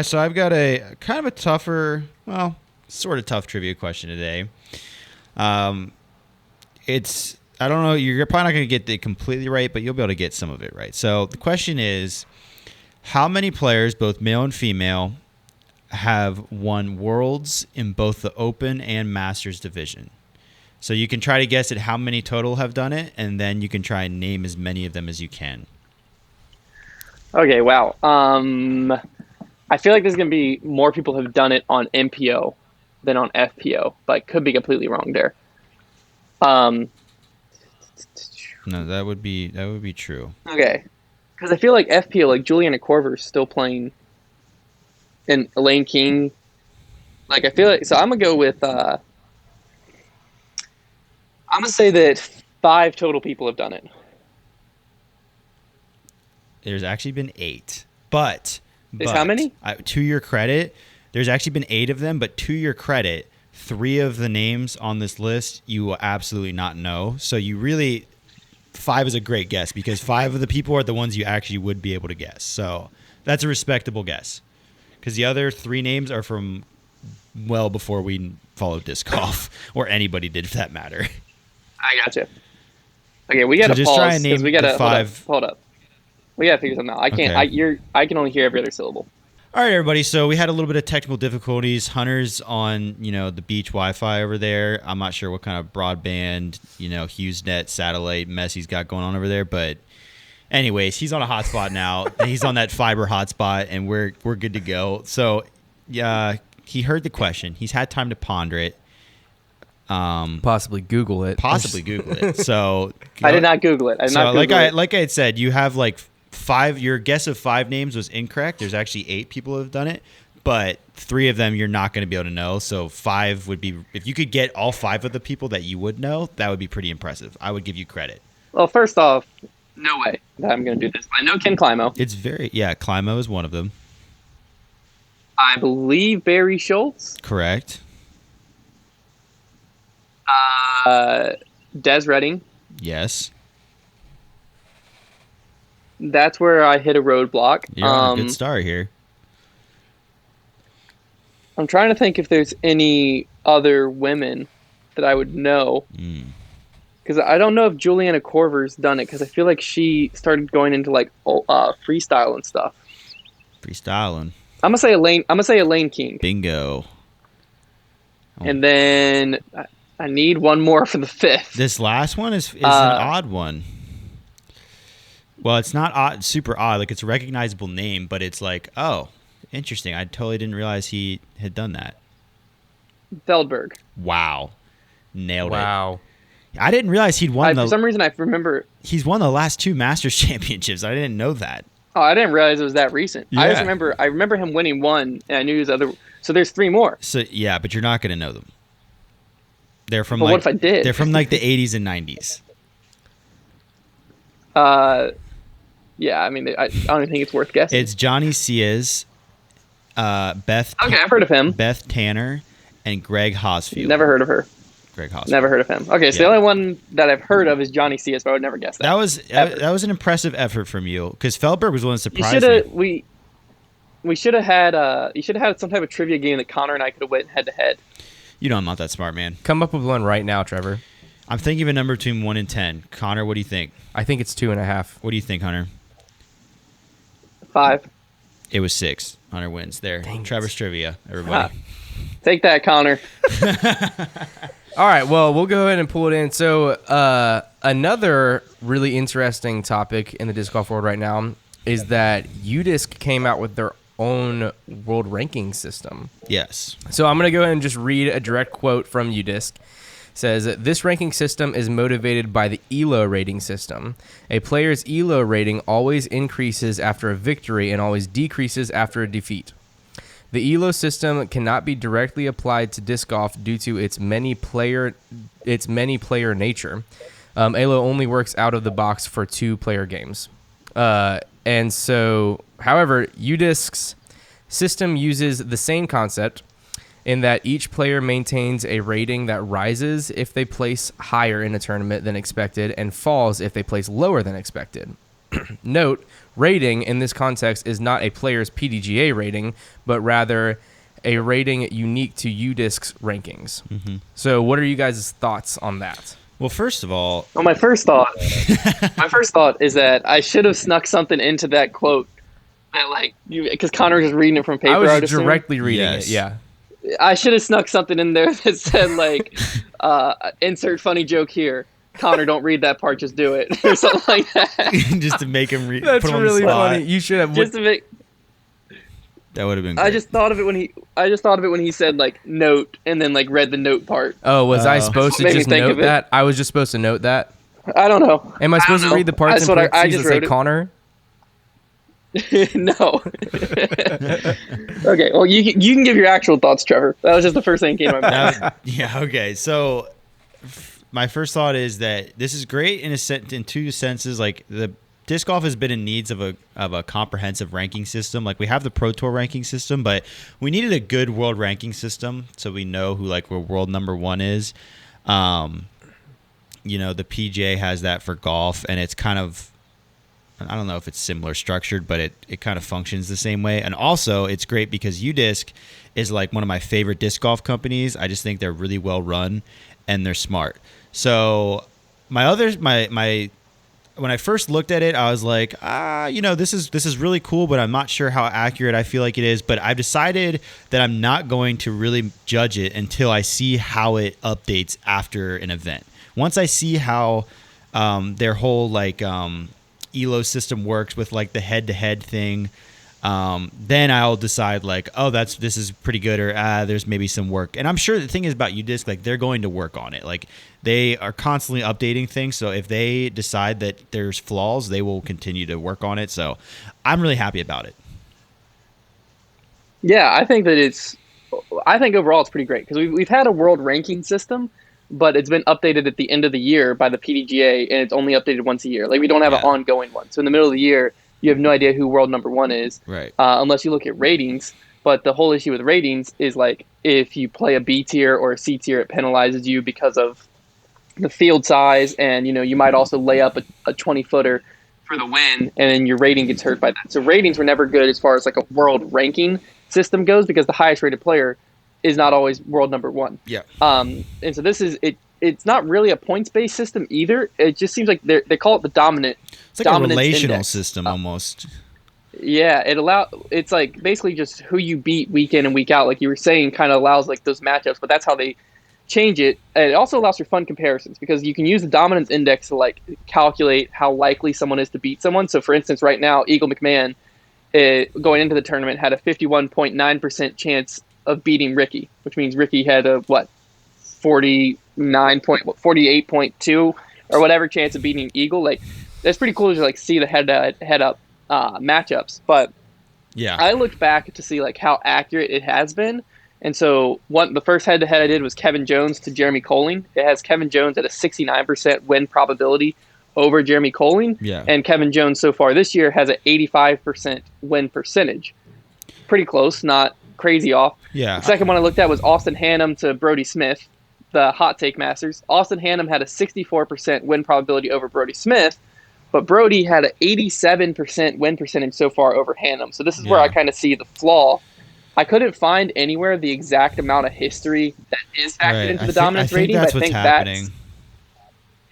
So I've got a kind of a tougher, well, sort of tough trivia question today. It's, I don't know, you're probably not going to get it completely right, but you'll be able to get some of it right. So the question is, how many players, both male and female, have won Worlds in both the Open and Masters division? So you can try to guess at how many total have done it, and then you can try and name as many of them as you can.
Okay, wow. I feel like there's going to be more people have done it on MPO than on FPO, but could be completely wrong there.
No, that would be true.
Okay, because I feel like FPO, like Juliana Korver is still playing, and Elaine King. Like I feel like so. I'm gonna go with. I'm gonna say that 5 total people have done it.
There's actually been 8, but
how many?
To your credit, there's actually been 8 of them, but to your credit, 3 of the names on this list you will absolutely not know. So you really, 5 is a great guess because 5 of the people are the ones you actually would be able to guess. So that's a respectable guess because the other 3 names are from well before we followed disc golf or anybody did for that matter.
I gotcha. Okay, we gotta
just try and
pause
name
because we gotta
the 5.
hold up. We gotta figure something out. I can't.
Okay.
I can only hear every other syllable.
All right, everybody. So we had a little bit of technical difficulties. Hunter's on, the beach Wi-Fi over there. I'm not sure what kind of broadband, HughesNet satellite mess he's got going on over there. But anyways, he's on a hotspot now. He's on that fiber hotspot, and we're good to go. So yeah, he heard the question. He's had time to ponder it.
Possibly Google it.
So
I did not Google it. I did not Google it.
Like I had said, you have like 5. Your guess of 5 names was incorrect. There's actually 8 people who have done it, but 3 of them you're not going to be able to know. So 5 would be, if you could get all 5 of the people that you would know, that would be pretty impressive. I would give you credit.
Well, first off, no way that I'm going to do this. I know Ken Climo.
Climo is one of them.
I believe Barry Schultz.
Correct.
Des Redding.
Yes.
That's where I hit a roadblock.
You're on a good start here.
I'm trying to think if there's any other women that I would know. Because I don't know if Juliana Korver's done it, because I feel like she started going into like freestyle and stuff.
Freestyling.
I'm gonna say Elaine King.
Bingo.
And then I need one more for the 5th.
This last one is an odd one. Well, it's not super odd. Like, it's a recognizable name, but it's like, oh, interesting. I totally didn't realize he had done that.
Feldberg.
Wow. Nailed it.
Wow.
I didn't realize he'd won
For some reason, I remember...
He's won the last 2 Masters championships. I didn't know that.
Oh, I didn't realize it was that recent.
Yeah.
I remember him winning 1, and I knew his other... So there's 3 more.
So, yeah, but you're not going to know them. They're from
what if I did?
They're from like the 80s and 90s.
Yeah, I mean, I don't even think it's worth guessing.
It's Johnny Ciaz, Beth.
Okay, I've heard of him.
Beth Tanner, and Greg Hosfield.
Never heard of her.
Greg Hosfield.
Never heard of him. Okay, so the only one that I've heard of is Johnny Ciaz, but I would never guess that.
That was an impressive effort from you because Feldberg was the one that surprised me.
We should have had you should have had some type of trivia game that Konner and I could have went head to head.
You know I'm not that smart, man.
Come up with one right now, Trevor.
I'm thinking of a number between 1 and 10. Konner, what do you think?
I think it's 2.5.
What do you think, Hunter?
5.
It was 6. Hunter wins there.
Dang
Trevor's trivia, everybody.
Take that, Konner.
All right, well, we'll go ahead and pull it in. So another really interesting topic in the disc golf world right now is that UDisc came out with their own world ranking system.
Yes.
So I'm going to go ahead and just read a direct quote from UDisc. It says, this ranking system is motivated by the ELO rating system. A player's ELO rating always increases after a victory and always decreases after a defeat. The ELO system cannot be directly applied to disc golf due to its many player nature. ELO only works out of the box for 2-player games. And so, however, UDisc's system uses the same concept in that each player maintains a rating that rises if they place higher in a tournament than expected and falls if they place lower than expected. Note, rating in this context is not a player's PDGA rating, but rather a rating unique to UDisc's rankings. Mm-hmm. So what are you guys' thoughts on that?
Well, first of all...
Well, my first thought is that I should have snuck something into that quote. Because Konner was just reading it from paper.
I was directly reading it, yeah.
I should have snuck something in there that said, insert funny joke here. Konner, don't read that part, just do it, or something like that.
Just to make him read.
That's really funny. You should have.
Just to make.
That would have been great.
I just thought of it when he said like note and then like read the note part.
Oh, was I supposed to just note that? I was just supposed to note that.
I don't know.
Am I supposed to read the parts in parentheses that say Konner?
No. Okay. Well, you can give your actual thoughts, Trevor. That was just the first thing that came to my mind.
Yeah. Okay. So my first thought is that this is great in two senses. Like the disc golf has been in needs of a comprehensive ranking system. Like we have the Pro Tour ranking system, but we needed a good world ranking system so we know who like where world number one is. The PGA has that for golf, and it's kind of, I don't know if it's similar structured, but it kind of functions the same way. And also it's great because UDisc is like one of my favorite disc golf companies. I just think they're really well run and they're smart. So when I first looked at it, I was like, this is really cool, but I'm not sure how accurate I feel like it is. But I've decided that I'm not going to really judge it until I see how it updates after an event. Once I see how their whole like ELO system works with like the head-to-head thing, then I'll decide like, oh, this is pretty good, or there's maybe some work. And I'm sure the thing is about UDisc, like they're going to work on it. Like they are constantly updating things. So if they decide that there's flaws, they will continue to work on it. So I'm really happy about it.
Yeah, I think overall it's pretty great because we've had a world ranking system, but it's been updated at the end of the year by the PDGA, and it's only updated once a year. Like we don't have an ongoing one. So in the middle of the year, you have no idea who world number one is,
right?
Unless you look at ratings. But the whole issue with ratings is like if you play a B tier or a C tier, it penalizes you because of the field size, and you might also lay up a 20-footer for the win, and then your rating gets hurt by that. So ratings were never good as far as like a world ranking system goes because the highest rated player is not always world number one.
Yeah.
And so this is it. It's not really a points-based system either. It just seems like they call it the dominant.
It's like a relational system almost.
Yeah, it's like basically just who you beat week in and week out, like you were saying, kind of allows like those matchups. But that's how they change it. And it also allows for fun comparisons because you can use the dominance index to like calculate how likely someone is to beat someone. So for instance, right now, Eagle McMahon going into the tournament had a 51.9% chance of beating Ricky, which means Ricky had a 48.2 or whatever chance of beating Eagle. Like that's pretty cool to like see the head up matchups. But
yeah,
I looked back to see like how accurate it has been. And so the first head to head I did was Kevin Jones to Jeremy Colling. It has Kevin Jones at a 69% win probability over Jeremy Colling.
Yeah.
And Kevin Jones so far this year has an 85% win percentage. Pretty close, not crazy off.
Yeah.
The second one I looked at was Austin Hannum to Brodie Smith, the Hot Take Masters. Austin Hannum had a 64% win probability over Brodie Smith, but Brodie had an 87% win percentage so far over Hannum. So this is where I kind of see the flaw. I couldn't find anywhere the exact amount of history that is factored into the dominance rating.
That's what's happening.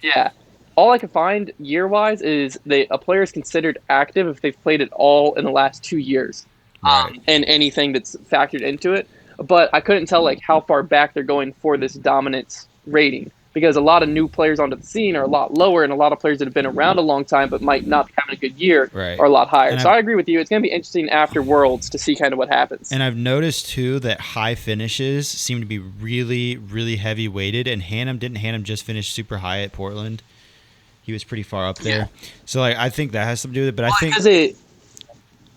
Yeah. All I could find year-wise is a player is considered active if they've played it all in the last 2 years, and anything that's factored into it. But I couldn't tell like how far back they're going for this dominance rating because a lot of new players onto the scene are a lot lower, and a lot of players that have been around a long time but might not be having a good year are a lot higher. So I agree with you. It's going to be interesting after Worlds to see kind of what happens.
And I've noticed too that high finishes seem to be really, really heavy weighted. And didn't Hannum just finish super high at Portland? He was pretty far up there. Yeah. So like I think that has something to do with it. But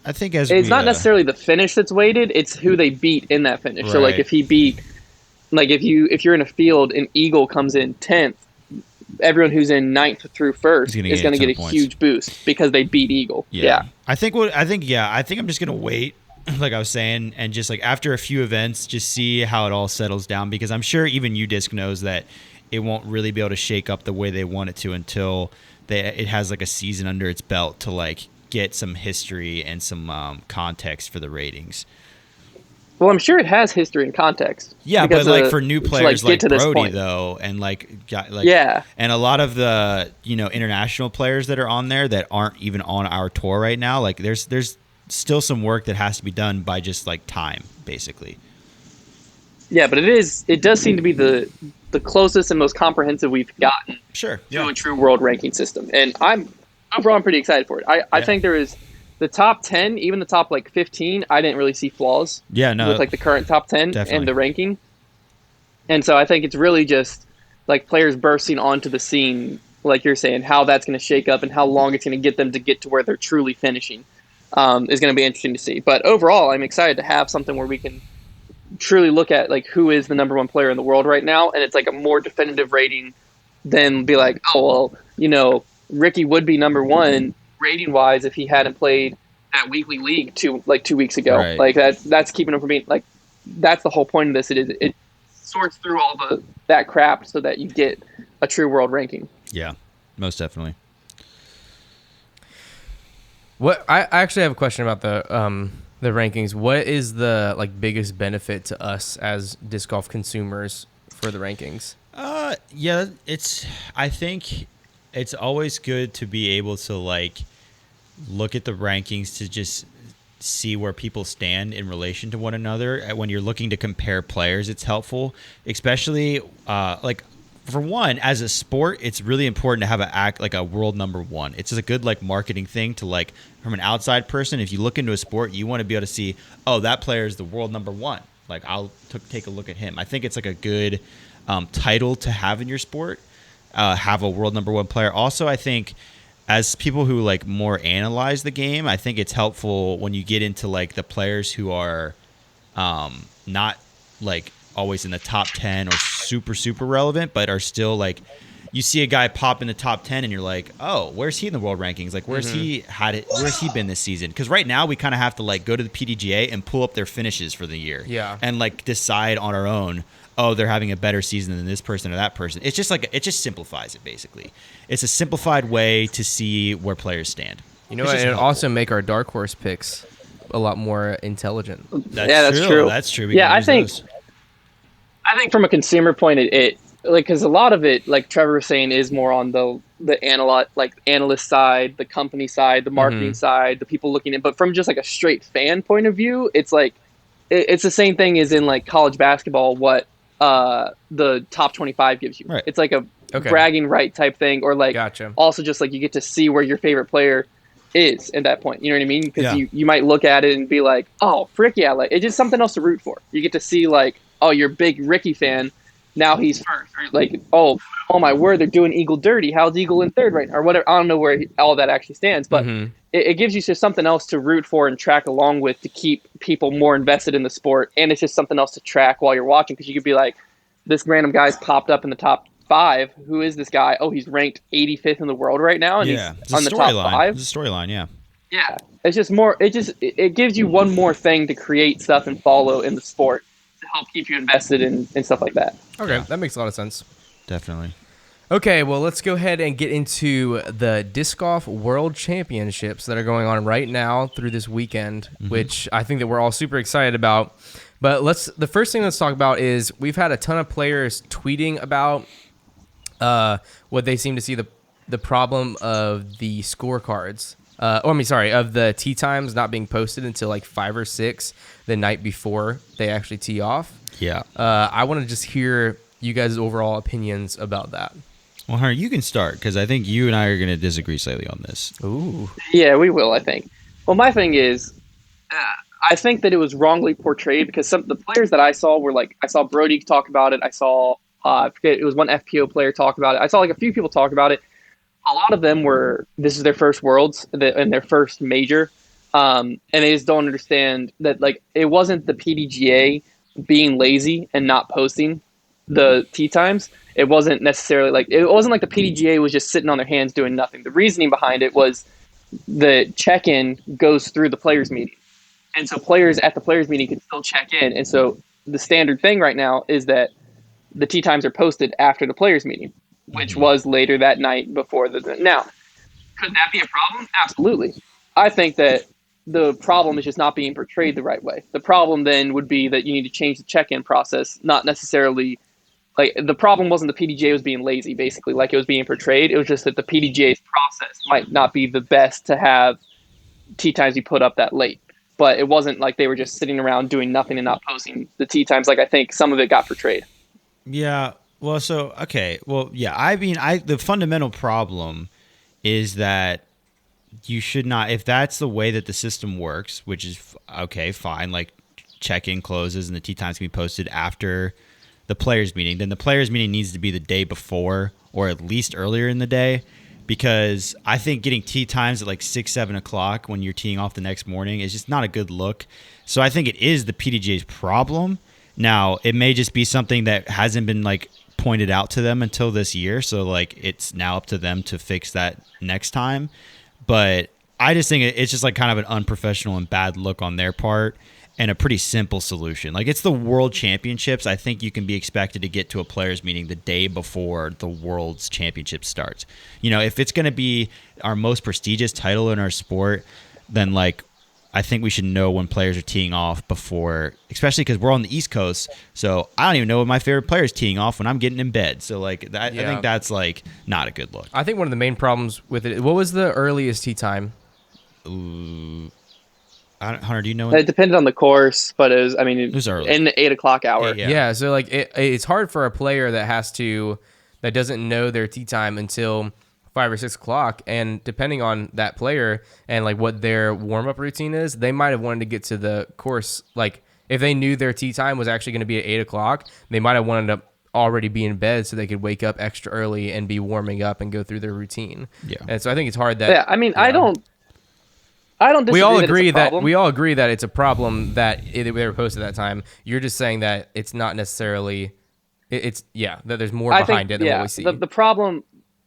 I think it's
not necessarily the finish that's weighted; it's who they beat in that finish. Right. So, like, if he beat, like, if you're in a field and Eagle comes in 10th, everyone who's in 9th through 1st is going to get a huge boost because they beat Eagle. Yeah.
I think I'm just gonna wait, like I was saying, and just like after a few events, just see how it all settles down because I'm sure even UDisc knows that it won't really be able to shake up the way they want it to until it has like a season under its belt to like get some history and some context for the ratings.
Well, I'm sure it has history and context.
Yeah, but like for new players like Brodie though, and and a lot of the international players that are on there that aren't even on our tour right now, like there's still some work that has to be done by just like time, basically.
Yeah, but it does seem to be the closest and most comprehensive we've gotten
to
a true world ranking system. And overall I'm pretty excited for it. I think there is the top 10, even the top like 15, I didn't really see flaws with like the current top 10 and the ranking. And so I think it's really just like players bursting onto the scene, like you're saying, how that's going to shake up and how long it's going to get them to get to where they're truly finishing is going to be interesting to see. But overall, I'm excited to have something where we can truly look at like who is the number one player in the world right now, and it's like a more definitive rating than be like, oh well, you know, Ricky would be number one rating wise if he hadn't played that weekly league 2 weeks ago.
Right.
Like that's keeping him from being like, that's the whole point of this. It sorts through all that crap so that you get a true world ranking.
Yeah, most definitely.
What I actually have a question about the rankings. What is the like biggest benefit to us as disc golf consumers for the rankings?
Yeah, I think it's always good to be able to like look at the rankings to just see where people stand in relation to one another. When you're looking to compare players, it's helpful, especially like for one, as a sport, it's really important to have a world number one. It's just a good like marketing thing to like from an outside person. If you look into a sport, you want to be able to see, oh, that player is the world number one. Like I'll take a look at him. I think it's like a good title to have in your sport. Have a world number one player. Also, I think as people who like more analyze the game, I think it's helpful when you get into like the players who are not like always in the top 10 or super relevant, but are still like, you see a guy pop in the top 10 and you're like, oh, where's he in the world rankings? Like, where's he been this season? Because right now we kind of have to like go to the PDGA and pull up their finishes for the year.
Yeah.
And like decide on our own, oh, they're having a better season than this person or that person. It's just like, it just simplifies it basically. It's a simplified way to see where players stand.
You know, and it also make our dark horse picks a lot more intelligent.
That's true.
That's true.
I think from a consumer point, it like, because a lot of it, like Trevor was saying, is more on the analyst side, the company side, the marketing side, the people looking at. But from just like a straight fan point of view, it's like it's the same thing as in like college basketball. What the top 25 gives you,
right.
It's like a bragging right type thing, or like also just like you get to see where your favorite player is at that point. You know what I mean? Because you might look at it and be like, oh, frick yeah, like it's just something else to root for. You get to see like, oh, you're a big Ricky fan. Now he's first. Or like, oh my word, they're doing Eagle dirty. How's Eagle in third right now? Or whatever. I don't know where all that actually stands, but it gives you just something else to root for and track along with to keep people more invested in the sport. And it's just something else to track while you're watching, because you could be like, this random guy's popped up in the top 5. Who is this guy? Oh, he's ranked 85th in the world right now, and he's on the top 5.
It's a storyline, yeah.
Yeah, it's just more. It gives you one more thing to create stuff and follow in the sport to help keep you invested in stuff like that.
Okay, that makes a lot of sense.
Definitely.
Okay, well, let's go ahead and get into the Disc Golf World Championships that are going on right now through this weekend, which I think that we're all super excited about. But the first thing let's talk about is we've had a ton of players tweeting about what they seem to see the problem of the scorecards. Of the tee times not being posted until like 5 or 6 the night before they actually tee off.
Yeah.
I want to just hear you guys' overall opinions about that.
Well, Hunter, you can start, because I think you and I are going to disagree slightly on this.
Ooh.
Yeah, we will, I think. Well, my thing is, I think that it was wrongly portrayed, because some of the players that I saw were like, I saw Brodie talk about it. I saw, I forget, it was one FPO player talk about it. I saw like a few people talk about it. A lot of them this is their first Worlds and their first major. And they just don't understand that, like, it wasn't the PDGA being lazy and not posting the tee times. It wasn't necessarily like, it wasn't like the PDGA was just sitting on their hands doing nothing. The reasoning behind it was the check-in goes through the players meeting. And so players at the players meeting can still check in. And so the standard thing right now is that the tee times are posted after the players meeting, which was later that night before now, could that be a problem? Absolutely. I think that the problem is just not being portrayed the right way. The problem then would be that you need to change the check-in process, not necessarily like the problem wasn't the PDGA was being lazy, basically, like it was being portrayed. It was just that the PDGA's process might not be the best to have tee times you put up that late. but it wasn't like they were just sitting around doing nothing and not posting the tee times. Like I think some of it got portrayed.
Yeah. Well, so okay. Well, yeah. I mean, the fundamental problem is that you should not, if that's the way that the system works, which is okay, fine. Like check-in closes and the tee times can be posted after the players meeting. Then the players meeting needs to be the day before or at least earlier in the day, because I think getting tee times at like 6-7 o'clock when you're teeing off the next morning is just not a good look. So I think it is the PDGA's problem. Now it may just be something that hasn't been like pointed out to them until this year, so like it's now up to them to fix that next time. But I just think it's just like kind of an unprofessional and bad look on their part, and a pretty simple solution. Like it's the World Championships. I think you can be expected to get to a players meeting the day before the World's Championship starts. You know, if it's going to be our most prestigious title in our sport, then like I think we should know when players are teeing off before, especially because we're on the East Coast. So I don't even know when my favorite player is teeing off when I'm getting in bed. So like that, I think that's like not a good look.
I think one of the main problems with it, what was the earliest tee time?
Ooh, Hunter, do you know?
It depended on the course, but it was
early.
In the 8 o'clock hour.
Yeah. So like it's hard for a player that doesn't know their tee time until 5 or 6 o'clock, and depending on that player and like what their warm-up routine is, they might have wanted to get to the course. Like if they knew their tee time was actually going to be at 8 o'clock, they might have wanted to already be in bed so they could wake up extra early and be warming up and go through their routine. Yeah. And so I think it's hard that.
Yeah, I mean, I don't disagree. We
all agree that it's a problem that they were posted at that time. You're just saying that it's not necessarily. That there's more behind it than what we see.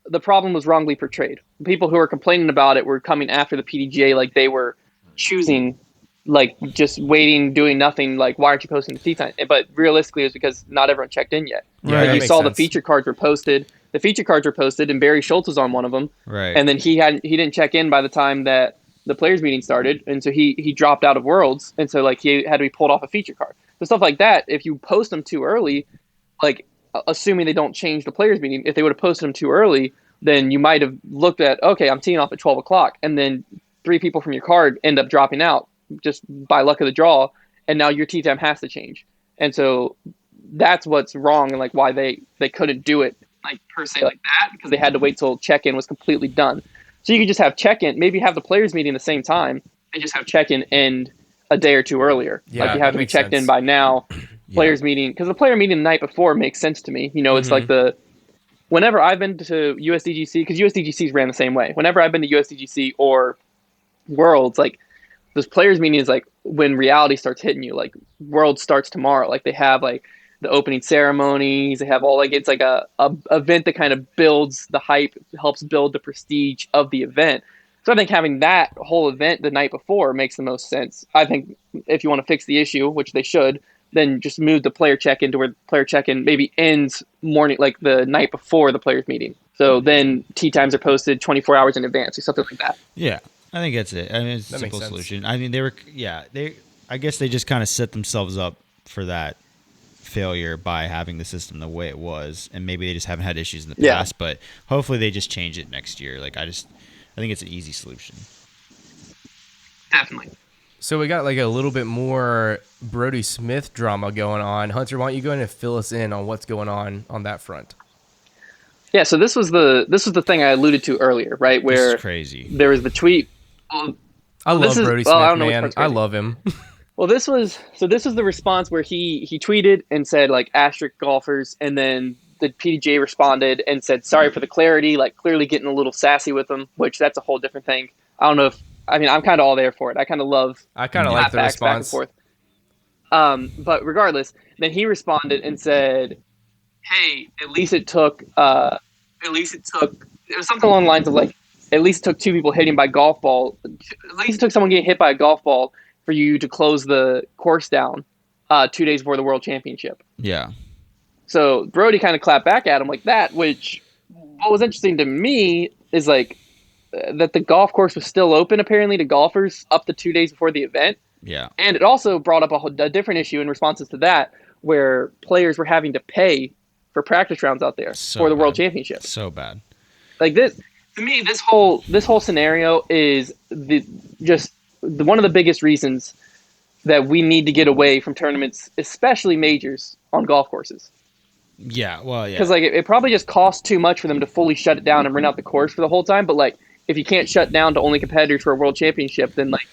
The problem was wrongly portrayed. People who were complaining about it were coming after the PDGA like they were choosing, like just waiting, doing nothing. Like, why aren't you posting the tee time? But realistically, it was because not everyone checked in yet.
Right.
Like you saw the feature cards were posted. The feature cards were posted, and Barry Schultz was on one of them.
Right.
And then he didn't check in by the time that the players meeting started, and so he dropped out of Worlds, and so like he had to be pulled off a feature card. So stuff like that. If you post them too early, like assuming they don't change the players meeting, if they would have posted them too early, then you might have looked at, okay, I'm teeing off at 12 o'clock, and then 3 people from your card end up dropping out just by luck of the draw, and now your tee time has to change. And so that's what's wrong, and like why they couldn't do it like per se like that, because they had to wait till check-in was completely done. So you could just have check-in, maybe have the players meeting the same time, and just have check-in end a day or two earlier.
Yeah,
like you have to be checked in by now. Players meeting, because the player meeting the night before makes sense to me. You know, it's like whenever I've been to USDGC, because USDGC's ran the same way. Whenever I've been to USDGC or Worlds, like this players meeting is like when reality starts hitting you. Like Worlds starts tomorrow. Like they have like the opening ceremonies. They have all like it's like a event that kind of builds the hype, helps build the prestige of the event. So I think having that whole event the night before makes the most sense. I think if you want to fix the issue, which they should, then just move the player check-in to where the player check-in maybe ends morning, like the night before the players meeting. So then tee times are posted 24 hours in advance or something like that.
Yeah, I think that's it. I mean, it's a simple solution. I mean, I guess they just kind of set themselves up for that failure by having the system the way it was, and maybe they just haven't had issues in the past, but hopefully they just change it next year. Like I think it's an easy solution.
Definitely.
So we got like a little bit more Brodie Smith drama going on. Hunter, why don't you go ahead and fill us in on what's going on that front?
Yeah, so this was the thing I alluded to earlier, right? Where
this is crazy.
There was the tweet.
I love Brodie Smith, man. I love him.
Well, this was the response where he tweeted and said like asterisk golfers, and then the PDGA responded and said sorry for the clarity, like clearly getting a little sassy with them, which that's a whole different thing. I'm kind of all there for it. I kind of like the response back and forth. But regardless, then he responded and said, "Hey, it was something along the lines of like, at least it took 2 people hitting by golf ball. At least it took someone getting hit by a golf ball for you to close the course down 2 days before the World Championship."
Yeah.
So Brodie kind of clapped back at him like that, which what was interesting to me is like that the golf course was still open apparently to golfers up to 2 days before the event.
Yeah.
And it also brought up a different issue in responses to that, where players were having to pay for practice rounds out there for the World Championship.
So bad.
Like this, to me, this whole scenario is just one of the biggest reasons that we need to get away from tournaments, especially majors, on golf courses.
Yeah, well, yeah.
Because like it probably just costs too much for them to fully shut it down and rent out the course for the whole time. But like, if you can't shut down to only competitors for a world championship, then like,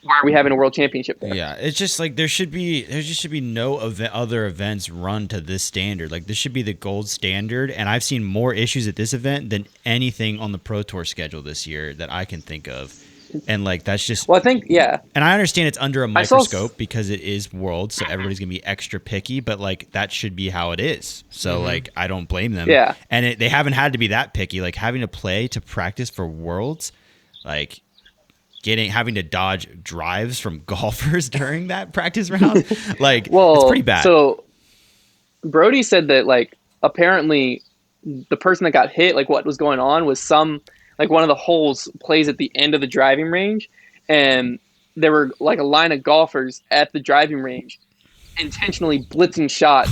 why are we having a world championship there?
Yeah, it's just like there just should be no other events run to this standard. Like this should be the gold standard, and I've seen more issues at this event than anything on the Pro Tour schedule this year that I can think of. And like that's just
well, I think
and I understand it's under a microscope because it is World, so everybody's gonna be extra picky. But like that should be how it is. So like I don't blame them.
Yeah,
and they haven't had to be that picky. Like having to practice for Worlds, like. Having to dodge drives from golfers during that practice round, like it's pretty bad.
So Brodie said that like apparently the person that got hit, like what was going on was like one of the holes plays at the end of the driving range, and there were like a line of golfers at the driving range intentionally blitzing shots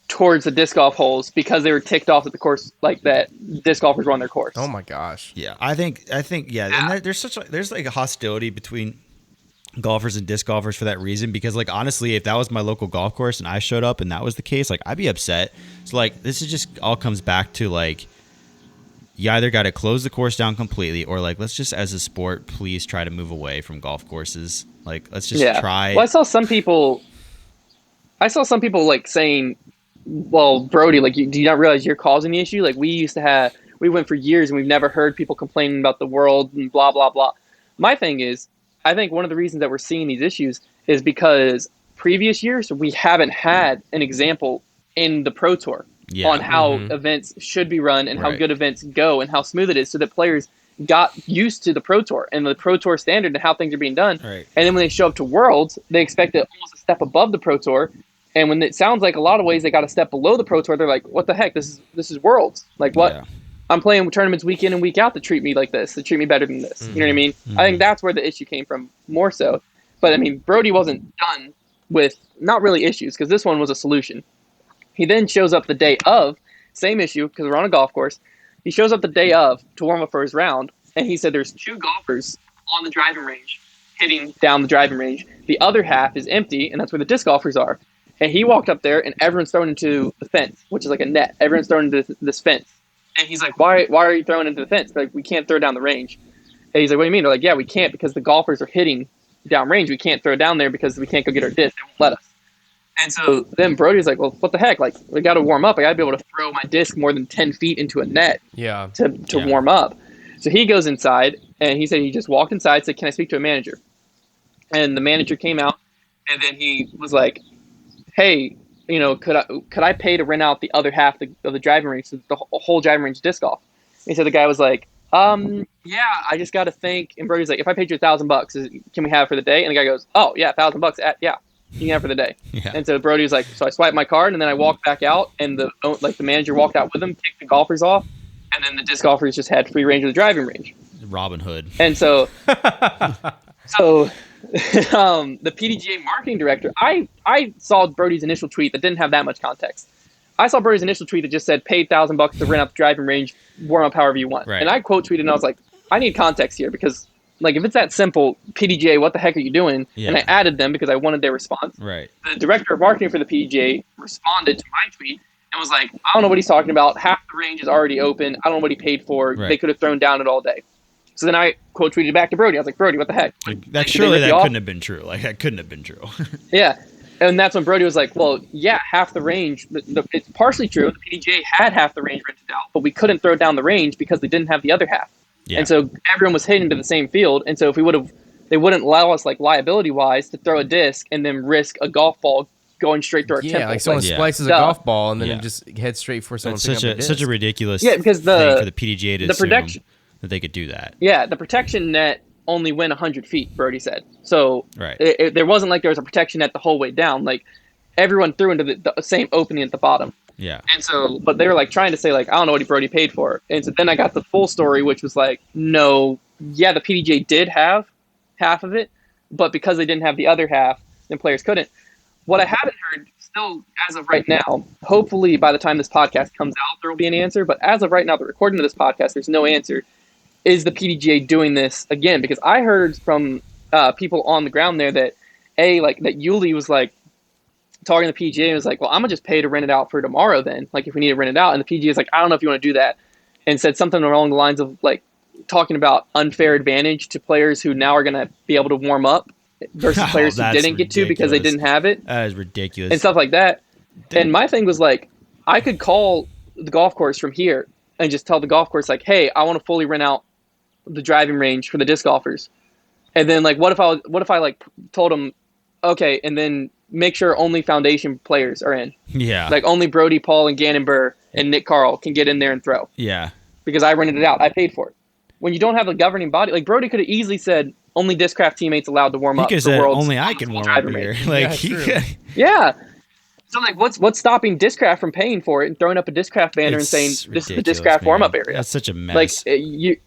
towards the disc golf holes because they were ticked off at the course, like that disc golfers were on their course.
Oh my gosh.
Yeah, I think yeah. And there's like a hostility between golfers and disc golfers for that reason, because like honestly, if that was my local golf course and I showed up and that was the case, like I'd be upset. So like this is just all comes back to like you either got to close the course down completely, or like let's just as a sport please try to move away from golf courses. Like let's just try.
Well, I saw some people like saying, well, Brodie, like, do you not realize you're causing the issue? Like, we went for years and we've never heard people complaining about the world and blah, blah, blah. My thing is, I think one of the reasons that we're seeing these issues is because previous years we haven't had an example in the Pro Tour on how events should be run and how good events go and how smooth it is, so that players got used to the Pro Tour and the Pro Tour standard and how things are being done.
Right.
And then when they show up to Worlds, they expect it almost a step above the Pro Tour. And when it sounds like a lot of ways they got a step below the Pro Tour, they're like, what the heck? This is Worlds. Like, what? Yeah. I'm playing tournaments week in and week out to treat me like this, to treat me better than this. You know what I mean? I think that's where the issue came from more so. But, I mean, Brodie wasn't done with not really issues, because this one was a solution. He then shows up the day of, same issue, because we're on a golf course. He shows up the day of to warm up for his round, and he said there's 2 golfers on the driving range hitting down the driving range. The other half is empty, and that's where the disc golfers are. And he walked up there, and everyone's thrown into the fence, which is like a net. Everyone's thrown into this fence. And he's like, why are you throwing into the fence? They're like, we can't throw down the range. And he's like, what do you mean? They're like, yeah, we can't, because the golfers are hitting down range. We can't throw down there because we can't go get our disc. They won't let us. And so then Brodie's like, well, what the heck? Like, we got to warm up. I got to be able to throw my disc more than 10 feet into a net to warm up. So he goes inside, and he said he just walked inside, said, can I speak to a manager? And the manager came out, and then he was like, hey, you know, could I pay to rent out the other half of the driving range, so the whole driving range disc golf? And so the guy was like, yeah, I just got to think. And Brodie's like, if I paid you $1,000, can we have it for the day? And the guy goes, oh yeah, $1,000, yeah, you can have it for the day. Yeah. And so Brodie was like, so I swiped my card, and then I walked back out, and the manager walked out with him, kicked the golfers off, and then the disc golfers just had free range of the driving range.
Robin Hood.
And so, the PDGA marketing director, I saw Brodie's initial tweet that didn't have that much context. I saw Brodie's initial tweet that just said, pay $1,000 to rent out the driving range, warm up however you want. Right. And I quote tweeted, and I was like, I need context here, because like if it's that simple, PDGA, what the heck are you doing? Yeah. And I added them because I wanted their response.
Right.
The director of marketing for the PDGA responded to my tweet and was like, I don't know what he's talking about. Half the range is already open. I don't know what he paid for. Right. They could have thrown down it all day. So then I quote tweeted back to Brodie. I was like, Brodie, what the heck?
That couldn't have been true. Like, that couldn't have been true.
Yeah. And that's when Brodie was like, well, yeah, half the range. It's partially true. The PDGA had half the range rented out, but we couldn't throw down the range because they didn't have the other half. Yeah. And so everyone was hitting to the same field. And so if they wouldn't allow us, like, liability-wise, to throw a disc and then risk a golf ball going straight through our temple.
Yeah, like someone splices a golf ball and then it just heads straight for someone.
That's such a ridiculous
because
thing for the PDGA to assume that they could do that.
Yeah, the protection net only went 100 feet, Brodie said. So there wasn't like there was a protection net the whole way down. Like, everyone threw into the same opening at the bottom.
Yeah.
And so, but they were like trying to say, like, I don't know what Brodie paid for. And so then I got the full story, which was like, no, yeah, the PDGA did have half of it, but because they didn't have the other half, then players couldn't. What I haven't heard still as of right now, hopefully by the time this podcast comes out, there will be an answer. But as of right now, the recording of this podcast, there's no answer. Is the PDGA doing this again? Because I heard from people on the ground there that that Yuli was like talking to the PGA and was like, well, I'm gonna just pay to rent it out for tomorrow then, like if we need to rent it out. And the PGA is like, I don't know if you want to do that, and said something along the lines of like talking about unfair advantage to players who now are gonna be able to warm up versus players who didn't get to because they didn't have it.
That is ridiculous.
And stuff like that. And my thing was like, I could call the golf course from here and just tell the golf course like, hey, I want to fully rent out the driving range for the disc golfers. And then like, what if I like told them, okay, and then make sure only foundation players are in.
Yeah.
Like only Brodie, Paul, and Gannon Burr and Nick Carl can get in there and throw.
Yeah.
Because I rented it out. I paid for it. When you don't have a governing body, like Brodie could have easily said only Discraft teammates allowed to warm up.
He could have said only I can warm up here. Like
yeah. So like, what's stopping Discraft from paying for it and throwing up a Discraft banner and saying this is the Discraft warm up area?
That's such a mess.
Like the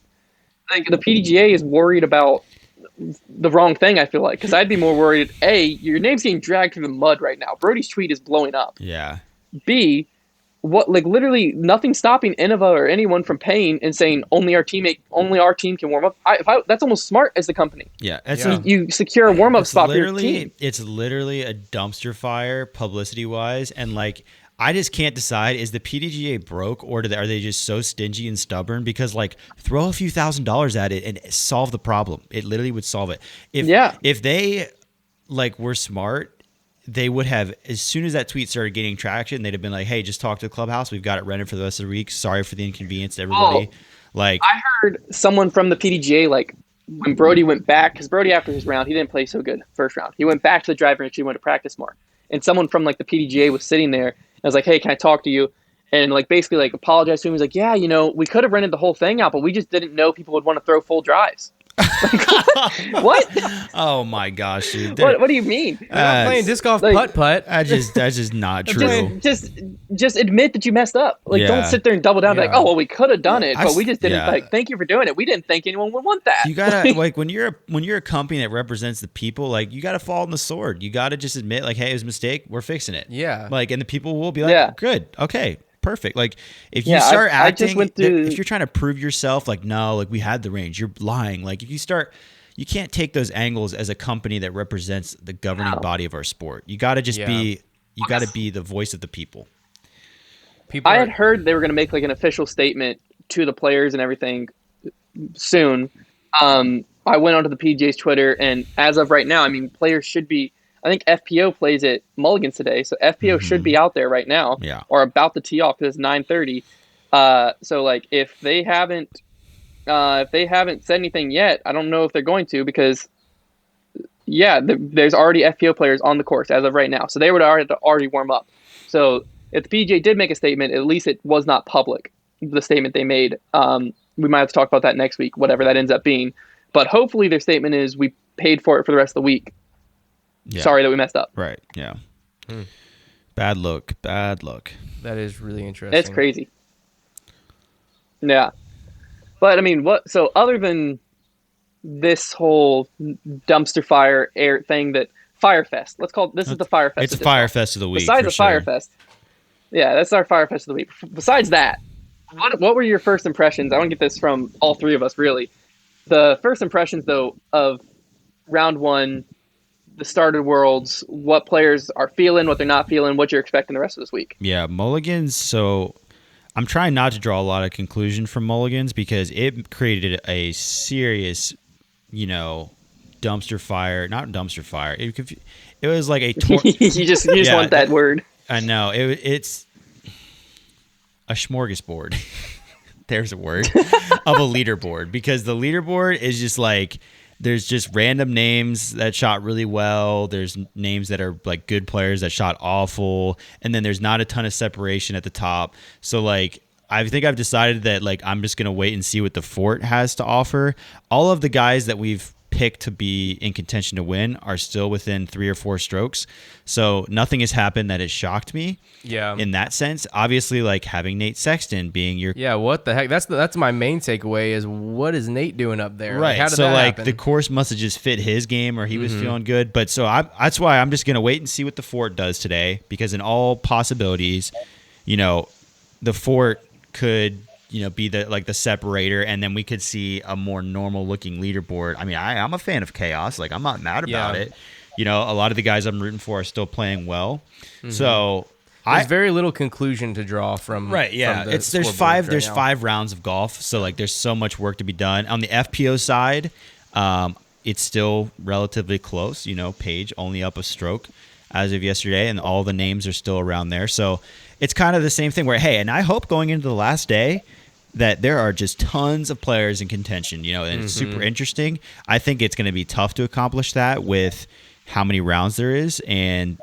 PDGA is worried about the wrong thing. I feel like because I'd be more worried. A, your name's getting dragged through the mud right now. Brodie's tweet is blowing up.
Yeah.
B, what like literally nothing stopping Innova or anyone from paying and saying only our team can warm up. That's almost smart as the company.
Yeah,
you secure a warm up spot for your team.
It's literally a dumpster fire publicity wise, and like I just can't decide, is the PDGA broke or are they just so stingy and stubborn? Because like throw a few $1,000s at it and solve the problem. It literally would solve it. If they like were smart, they would have, as soon as that tweet started getting traction, they'd have been like, hey, just talk to the clubhouse. We've got it rented for the rest of the week. Sorry for the inconvenience to everybody. Like
I heard someone from the PDGA, like when Brodie went back, because Brodie after his round, he didn't play so good first round. He went back to the driver and he went to practice more. And someone from like the PDGA was sitting there and was like, hey, can I talk to you? And like basically like apologized to him. He was like, yeah, we could have rented the whole thing out, but we just didn't know people would want to throw full drives. Like, what?
Oh my gosh, dude!
What do you mean?
They're not playing disc golf putt.
That's just not true.
Just admit that you messed up. Like, don't sit there and double down. Like, oh well, we could have done it, but we just didn't. Like, thank you for doing it. We didn't think anyone would want that.
You gotta like when you're a company that represents the people, like you gotta fall on the sword. You gotta just admit, like, hey, it was a mistake. We're fixing it.
Yeah.
Like, and the people will be like, good, okay. Perfect. Like if you start acting, if you're trying to prove yourself, like, no, like we had the range, you're lying. Like if you can't take those angles as a company that represents the governing body of our sport. You got to just be the voice of the people.
I had heard they were going to make like an official statement to the players and everything soon. I went onto the PGA's Twitter, and as of right now, I mean, players should be. I think FPO plays at Mulligan's today, so FPO should be out there right now, or about to tee off because it's 9:30. So like if they haven't said anything yet, I don't know if they're going to because there's already FPO players on the course as of right now, so they would already warm up. So if the PGA did make a statement, at least it was not public. The statement they made, we might have to talk about that next week, whatever that ends up being. But hopefully their statement is we paid for it for the rest of the week. Yeah. Sorry that we messed up.
Right. Yeah. Bad luck.
That is really interesting.
It's crazy. Yeah. But I mean, so other than this whole dumpster fire air thing that Firefest, let's call this is the Firefest.
It's a Firefest of the week.
Besides the Firefest. Yeah, that's our Firefest of the week. Besides that, what were your first impressions? I want to get this from all three of us, really. The first impressions, though, of round one, the started worlds, what players are feeling, what they're not feeling, what you're expecting the rest of this week.
Yeah, Mulligan's. So I'm trying not to draw a lot of conclusion from Mulligan's because it created a serious, dumpster fire. Not dumpster fire. It was like a.
you just want that word.
I know it's a smorgasbord. There's a word of a leaderboard because the leaderboard is just like. There's just random names that shot really well. There's names that are like good players that shot awful. And then there's not a ton of separation at the top. So like, I think I've decided that like, I'm just going to wait and see what the Fort has to offer. All of the guys that we've picked to be in contention to win are still within 3 or 4 strokes. So nothing has happened that has shocked me.
Yeah.
In that sense, obviously like having Nate Sexton being your
what the heck? That's my main takeaway is what is Nate doing up there?
Right.
Like, how did
so
that
like
happen?
the course must have just fit his game or he was feeling good. But so that's why I'm just going to wait and see what the Fort does today because in all possibilities, the Fort could be the separator, and then we could see a more normal looking leaderboard. I mean, I'm a fan of chaos. Like, I'm not mad about it. A lot of the guys I'm rooting for are still playing well. Mm-hmm. So
there's very little conclusion to draw from.
Right. Yeah.
From
there's 5 rounds of golf. So like, there's so much work to be done on the FPO side. It's still relatively close. Page only up a stroke as of yesterday, and all the names are still around there. So it's kind of the same thing where, hey, and I hope going into the last day that there are just tons of players in contention, and it's super interesting. I think it's going to be tough to accomplish that with how many rounds there is, and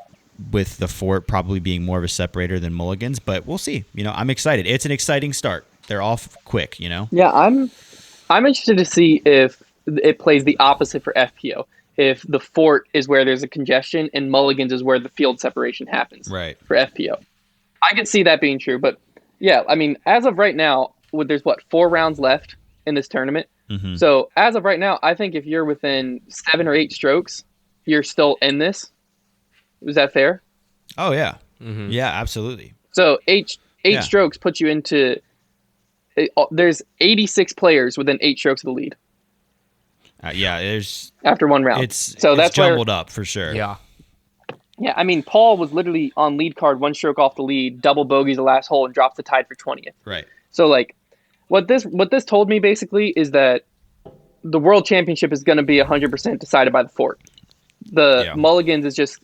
with the fort probably being more of a separator than mulligans, but we'll see. I'm excited. It's an exciting start. They're all quick,
Yeah, I'm interested to see if it plays the opposite for FPO. If the fort is where there's a congestion and mulligans is where the field separation happens.
Right.
For FPO. I could see that being true, but yeah, I mean, as of right now, there's 4 rounds left in this tournament. Mm-hmm. So as of right now, I think if you're within 7 or 8 strokes, you're still in this. Is that fair?
Oh yeah. Mm-hmm. Yeah, absolutely.
So eight strokes puts you into, there's 86 players within 8 strokes of the lead.
There's
after 1 round.
It's jumbled up for sure.
Yeah.
Yeah, I mean, Paul was literally on lead card 1 stroke off the lead, double bogeys the last hole, and drops the tide for 20th.
Right.
So, like, what this told me basically is that the World Championship is going to be 100% decided by the fort. The mulligans is just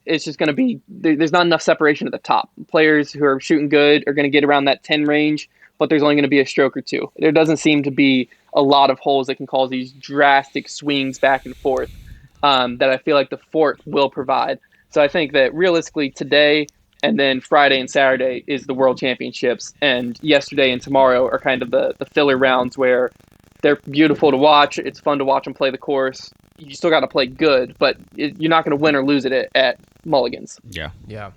going to be there's not enough separation at the top. Players who are shooting good are going to get around that 10 range, but there's only going to be a stroke or 2. There doesn't seem to be a lot of holes that can cause these drastic swings back and forth that I feel like the fort will provide. So I think that realistically today and then Friday and Saturday is the World Championships, and yesterday and tomorrow are kind of the filler rounds where they're beautiful to watch. It's fun to watch them play the course. You still got to play good, but you're not going to win or lose it at mulligans.
Yeah.
Yeah.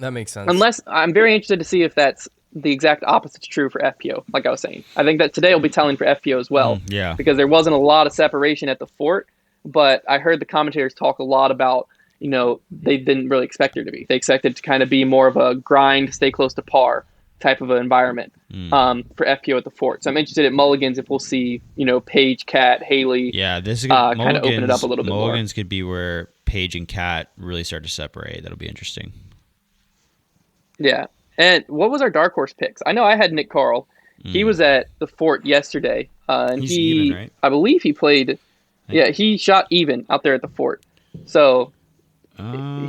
That makes sense.
Unless I'm very interested to see if that's the exact opposite's true for FPO, like I was saying. I think that today will be telling for FPO as well.
Yeah.
Because there wasn't a lot of separation at the fort, but I heard the commentators talk a lot about, they didn't really expect there to be. They expected to kind of be more of a grind, stay close to par type of an environment for FPO at the fort. So I'm interested at mulligans if we'll see, Paige, Cat, Haley.
Yeah, this is
kind of open it up a little bit more.
Mulligans could be where Paige and Cat really start to separate. That'll be interesting.
Yeah. And what was our dark horse picks? I know I had Nick Carl. He was at the fort yesterday. And
he's even, right?
I believe he played. Yeah, he shot even out there at the fort. So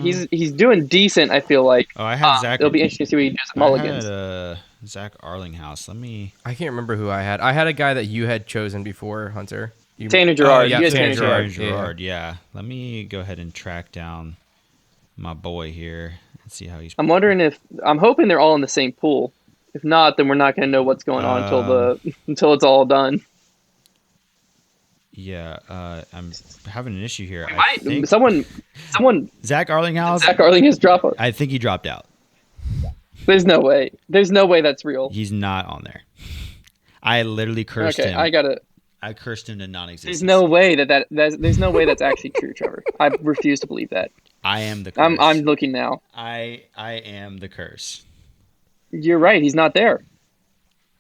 he's doing decent, I feel like.
Oh, I had Zach.
It'll be interesting to see what he does at mulligans.
I had Zach Arlinghouse.
I can't remember who I had. I had a guy that you had chosen before, Hunter.
Tanner Gerard.
Oh, yeah,
Tanner
Gerard. Yeah. Let me go ahead and track down my boy here and see how he's.
I'm hoping they're all in the same pool. If not, then we're not going to know what's going on until it's all done.
Yeah, I'm having an issue here.
I think someone.
Zach Arlinghouse.
Zach Arlinghouse dropped out.
I think he dropped out.
There's no way. There's no way that's real.
He's not on there. I literally cursed him. I cursed him to non-existence.
There's no way there's no way that's actually true, Trevor. I refuse to believe that.
I am the curse.
I'm looking now.
I am the curse.
You're right. He's not there.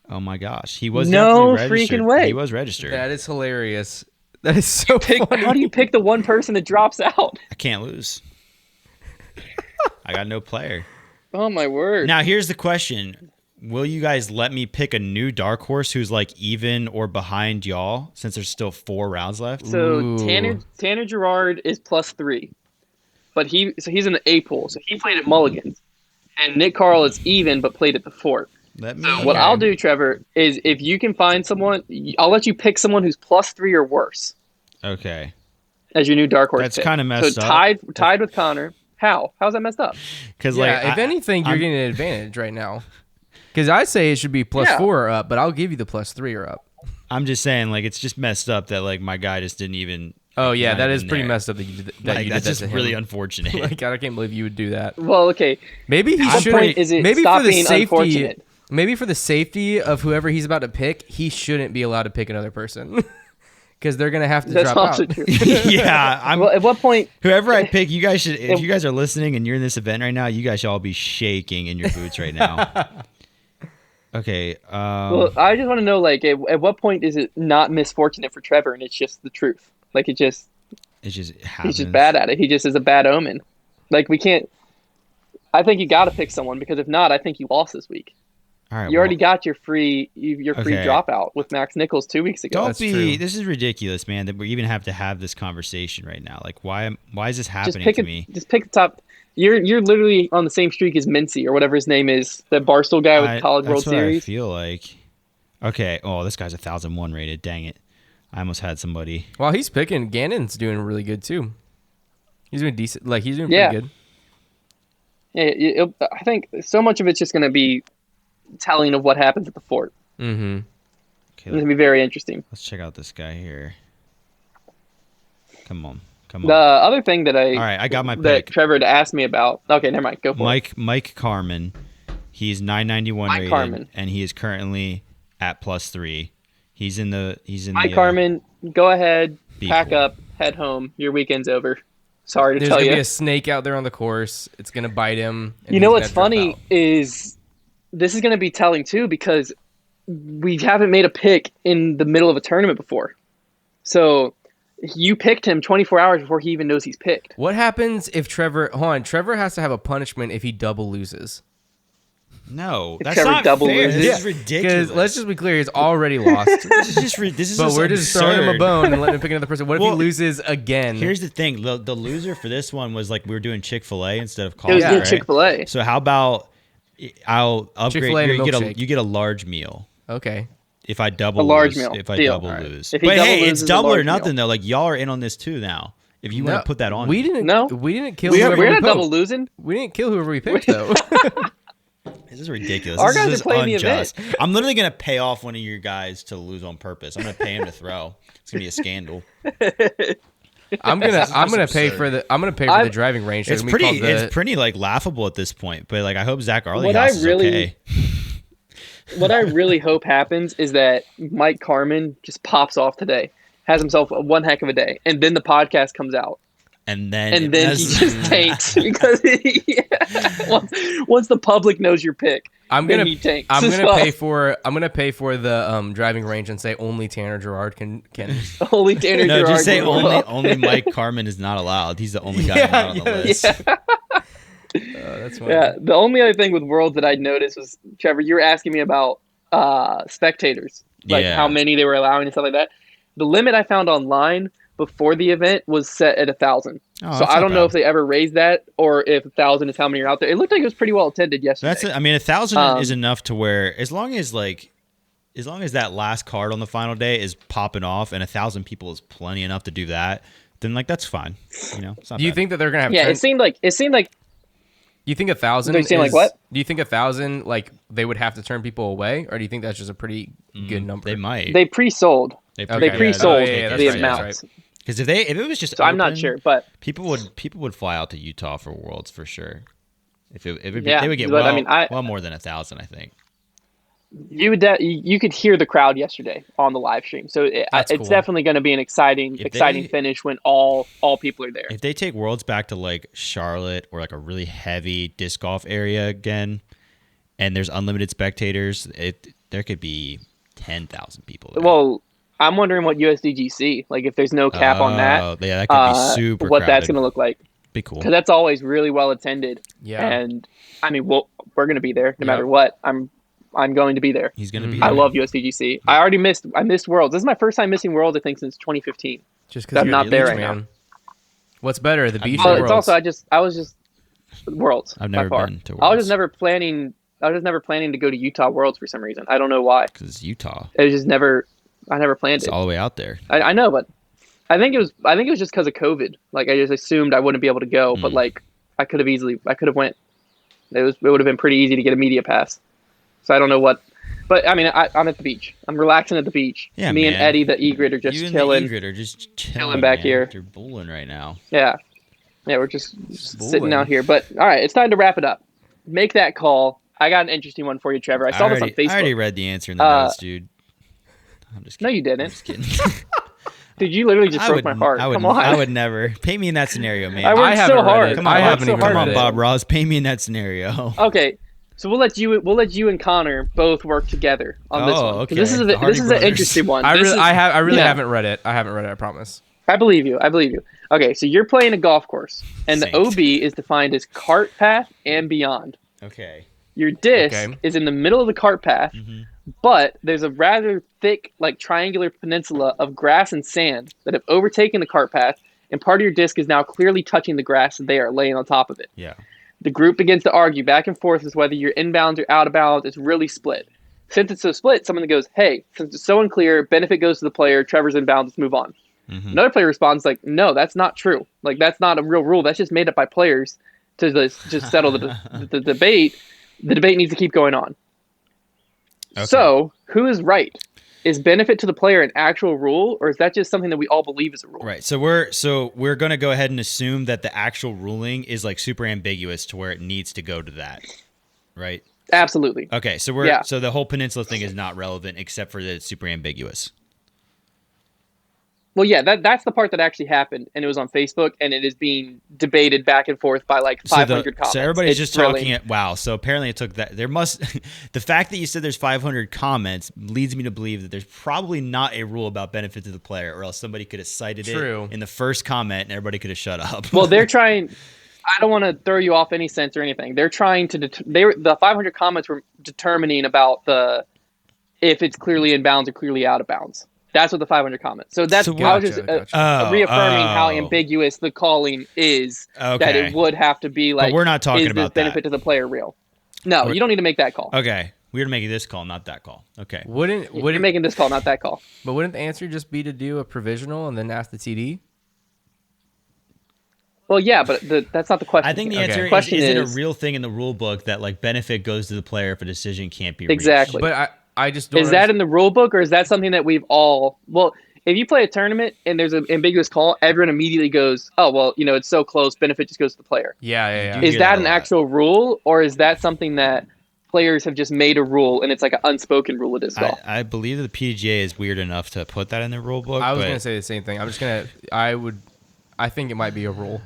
Oh my gosh, he was
no
registered.
Freaking way.
He was registered.
That is hilarious. That is so funny.
How do you pick the one person that drops out?
I can't lose. I got no player.
Oh my word.
Now here's the question. Will you guys let me pick a new dark horse who's like even or behind y'all since there's still 4 rounds left?
So Tanner Gerard is +3. But he's in the A pool, so he played at mulligans. And Nick Carl is even but played at the fort. What I'll do, Trevor, is if you can find someone, I'll let you pick someone who's +3 or worse.
Okay.
As your new dark horse.
That's kind of messed up.
So tied with Konner. How's that messed up?
Because
if anything, you're getting an advantage right now. Because I say it should be +4 or up, but I'll give you the +3 or up.
I'm just saying, it's just messed up that my guy just didn't even.
Oh yeah, that is pretty messed up that you did that.
That's just
to him.
really unfortunate.
God, I can't believe you would do that.
Well, okay.
Maybe he should. Maybe for the safety. Maybe for the safety of whoever he's about to pick, he shouldn't be allowed to pick another person. Because they're gonna have to drop out.
True.
Yeah.
Well, at what point?
Whoever I pick, you guys should. If you guys are listening and you're in this event right now, you guys should all be shaking in your boots right now. Okay.
Well, I just want to know, like, at what point is it not misfortunate for Trevor, and it's just the truth? Like, it just
happens.
he's just bad at it. He just is a bad omen. Like, we can't. I think you got to pick someone, because if not, I think you lost this week.
All right,
you already got your free dropout with Max Nichols 2 weeks ago.
Don't be. This is ridiculous, man. That we even have to have this conversation right now. Like, why is this happening to me?
Just pick the top. You're literally on the same streak as Mincy or whatever his name is, the Barstool guy with the College World Series.
I feel like. Okay. Oh, this guy's 1,001 rated. Dang it! I almost had somebody.
Well, he's picking. Gannon's doing really good too. He's doing decent. Like, he's doing pretty good.
Yeah, I think so much of it's just going to be telling of what happens at the fort.
Mm-hmm.
Okay,
it's going to be very interesting.
Let's check out this guy here. Come on.
The other thing that
all right, I got my
that
pick.
Trevor had asked me about. Okay, never mind. Go for it.
Mike Carmen. He's 991 rated,
Carmen.
and he is currently at +3. He's in the.
Mike Carmen, go ahead, pack up, head home. Your weekend's over. Sorry to tell you.
There's gonna be a snake out there on the course. It's gonna bite him.
You know what's funny is this is gonna be telling too, because we haven't made a pick in the middle of a tournament before. So you picked him 24 hours before he even knows he's picked.
What happens if Trevor has to have a punishment if he double loses?
No, that's
Trevor
not
double
fair.
loses.
This is ridiculous.
Because let's just be clear, he's already lost.
This is
but we're just throwing him a bone and letting him pick another person. What if he loses again?
Here's the thing: the loser for this one was like we were doing Chick-fil-A instead of coffee.
It was Chick-fil-A.
So how about I'll upgrade?
Chick-fil-A
You get a large meal.
Okay.
If I double
meal.
If I
Deal.
double lose.
If
But hey,
loses,
it's double or nothing
meal.
though. Like y'all are in on this too now. If you want to put that on,
we didn't kill.
We're not
picked.
double losing.
We didn't kill whoever we picked though.
This is ridiculous.
Our
this
guys
is
are playing
unjust.
the event.
I'm literally gonna pay off one of your guys to lose on purpose. I'm gonna pay him to throw. It's gonna be a scandal.
I'm gonna pay for the driving range.
It's pretty like laughable at this point. But like I hope Zach Arlinghouse is okay.
What I really hope happens is that Mike Carmen just pops off today, has himself one heck of a day, and then the podcast comes out.
And then
he just tanks because once the public knows your pick, he tanks.
I'm gonna pay for the driving range and say only Tanner Gerard can.
Only Tanner Gerard.
No, just say only Mike Carmen is not allowed. He's the only guy not on the list.
Yeah. That's funny. Yeah. The only other thing with Worlds that I noticed was, Trevor, you were asking me about spectators, like how many they were allowing and stuff like that. The limit I found online before the event was set at 1,000. So I don't know if they ever raised that or if 1,000 is how many are out there. It looked like it was pretty well attended yesterday.
1,000 is enough to where as long as that last card on the final day is popping off and 1,000 people is plenty enough to do that, then like that's fine. You know, it's not
do you
bad.
think that they're gonna have?
Yeah, it seemed like.
You think 1,000?
Like what?
Do you think 1,000 like they would have to turn people away, or do you think that's just a pretty good number?
They might.
They pre-sold. They pre-sold the amounts.
Because if it was just
so open, I'm not sure, but
people would fly out to Utah for Worlds for sure. They would get well more than 1,000, I think.
You could hear the crowd yesterday on the live stream, so it's cool. Definitely going to be an exciting finish when all people are there.
If they take Worlds back to like Charlotte or like a really heavy disc golf area again, and there's unlimited spectators, there could be 10,000 people there.
Well, I'm wondering what USDGC, like if there's no cap on that.
Yeah, that could be super
what
crowded.
That's going to look like.
Be cool.
Because that's always really well attended.
Yeah.
And I mean, we're going to be there no matter what. I'm going to be there.
He's going to be there.
I love USDGC. I missed Worlds. This is my first time missing Worlds, I think, since 2015.
Just because
I'm not there right now.
What's better, the beach or Worlds?
It's also I was just Worlds.
I've never been to Worlds.
I was just never planning to go to Utah Worlds for some reason. I don't know why.
Because it's Utah.
It was just never. I never planned it.
It's all the way out there.
I know, but I think it was just because of COVID. Like I just assumed I wouldn't be able to go, but like I could have went. It would have been pretty easy to get a media pass. So I don't know what, but I mean I'm at the beach. I'm relaxing at the beach.
Yeah,
Me and Eddie, the egret, are just chilling.
You and the egret are just chilling
back here.
You're bowling right now.
Yeah, we're just sitting out here. But all right, it's time to wrap it up. Make that call. I got an interesting one for you, Trevor. I saw this on Facebook.
I already read the answer in the notes, dude. I'm just kidding.
No, you didn't.
I'm just kidding.
Dude, you literally just broke my heart. Come on.
I would never. Paint me in that scenario, man.
I worked so hard.
Come on, Bob Ross. Paint me in that scenario.
Okay. So we'll let you and Konner both work together on this one.
Okay.
This is an interesting one.
I really
yeah.
haven't read it. I promise.
I believe you. Okay, so you're playing a golf course, and the OB is defined as cart path and beyond.
Okay.
Your disc is in the middle of the cart path, but there's a rather thick, like triangular peninsula of grass and sand that have overtaken the cart path, and part of your disc is now clearly touching the grass there, laying on top of it.
Yeah.
The group begins to argue back and forth as whether you're inbounds or out of bounds. It's really split. Since it's so split, someone goes, hey, since it's so unclear, benefit goes to the player, Trevor's inbounds, let's move on. Another player responds like, no, that's not true. Like, that's not a real rule. That's just made up by players to just settle the debate. The debate needs to keep going on. Okay. So, who is right? Is benefit to the player an actual rule, or is that just something that we all believe is a rule?
Right. So we're going to go ahead and assume that the actual ruling is like super ambiguous to where it needs to go to that. Right?
Absolutely.
Okay, so so the whole peninsula thing is not relevant except for that it's super ambiguous.
Well, yeah, that's the part that actually happened, and it was on Facebook, and it is being debated back and forth by like 500 comments.
So everybody's just talking it. Wow. So apparently it took that. There must the fact that you said there's 500 comments leads me to believe that there's probably not a rule about benefit to the player, or else somebody could have cited it in the first comment, and everybody could have shut up.
Well, they're trying. I don't want to throw you off any sense or anything. They're trying to. The 500 comments were determining about if it's clearly in bounds or clearly out of bounds. That's what the 500 comments. So that's reaffirming how ambiguous the calling is. Okay. That it would have to be like.
But we're not talking about that.
Benefit to the player real? No, you don't need to make that call.
Okay, we're making this call, not that call. Okay.
You're making this call, not that call.
But wouldn't the answer just be to do a provisional and then ask the TD?
Well, yeah, but that's not the question.
I think the answer is it a real thing in the rule book that like benefit goes to the player if a decision can't be reached?
Exactly.
But I just don't.
Is that in the rule book, or is that something that we've all? Well, if you play a tournament and there's an ambiguous call, everyone immediately goes, "Oh, well, it's so close. Benefit just goes to the player."
Yeah.
Is that an actual rule, or is that something that players have just made a rule and it's like an unspoken rule of disc golf?
I believe the PGA is weird enough to put that in their rule book.
I was gonna say the same thing. I think it might be a rule.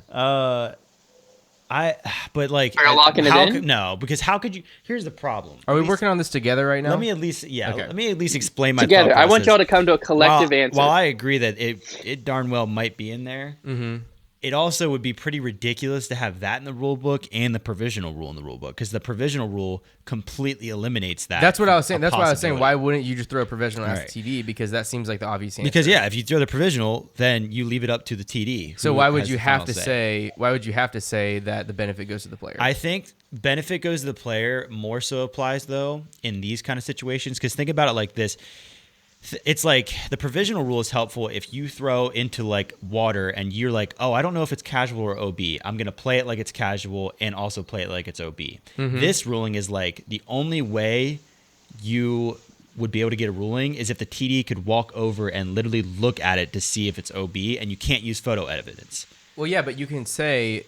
But like,
are you locking it in?
No, because how could you? Here's the problem.
Are we working on this together right now?
Let me at least, Let me at least explain my
together.
thought
I want y'all to come to a collective answer.
While I agree that it darn well might be in there, it also would be pretty ridiculous to have that in the rule book and the provisional rule in the rule book, because the provisional rule completely eliminates that.
That's what I was saying. That's why I was saying, why wouldn't you just throw a provisional as TD? Because that seems like the obvious answer.
Because if you throw the provisional, then you leave it up to the TD.
So why would you have to say? Why would you have to say that the benefit goes to the player?
I think benefit goes to the player more so applies though in these kind of situations, because think about it like this. It's like the provisional rule is helpful if you throw into like water and you're like, oh, I don't know if it's casual or OB. I'm going to play it like it's casual and also play it like it's OB. This ruling is like the only way you would be able to get a ruling is if the TD could walk over and literally look at it to see if it's OB, and you can't use photo evidence.
Well, yeah, but you can take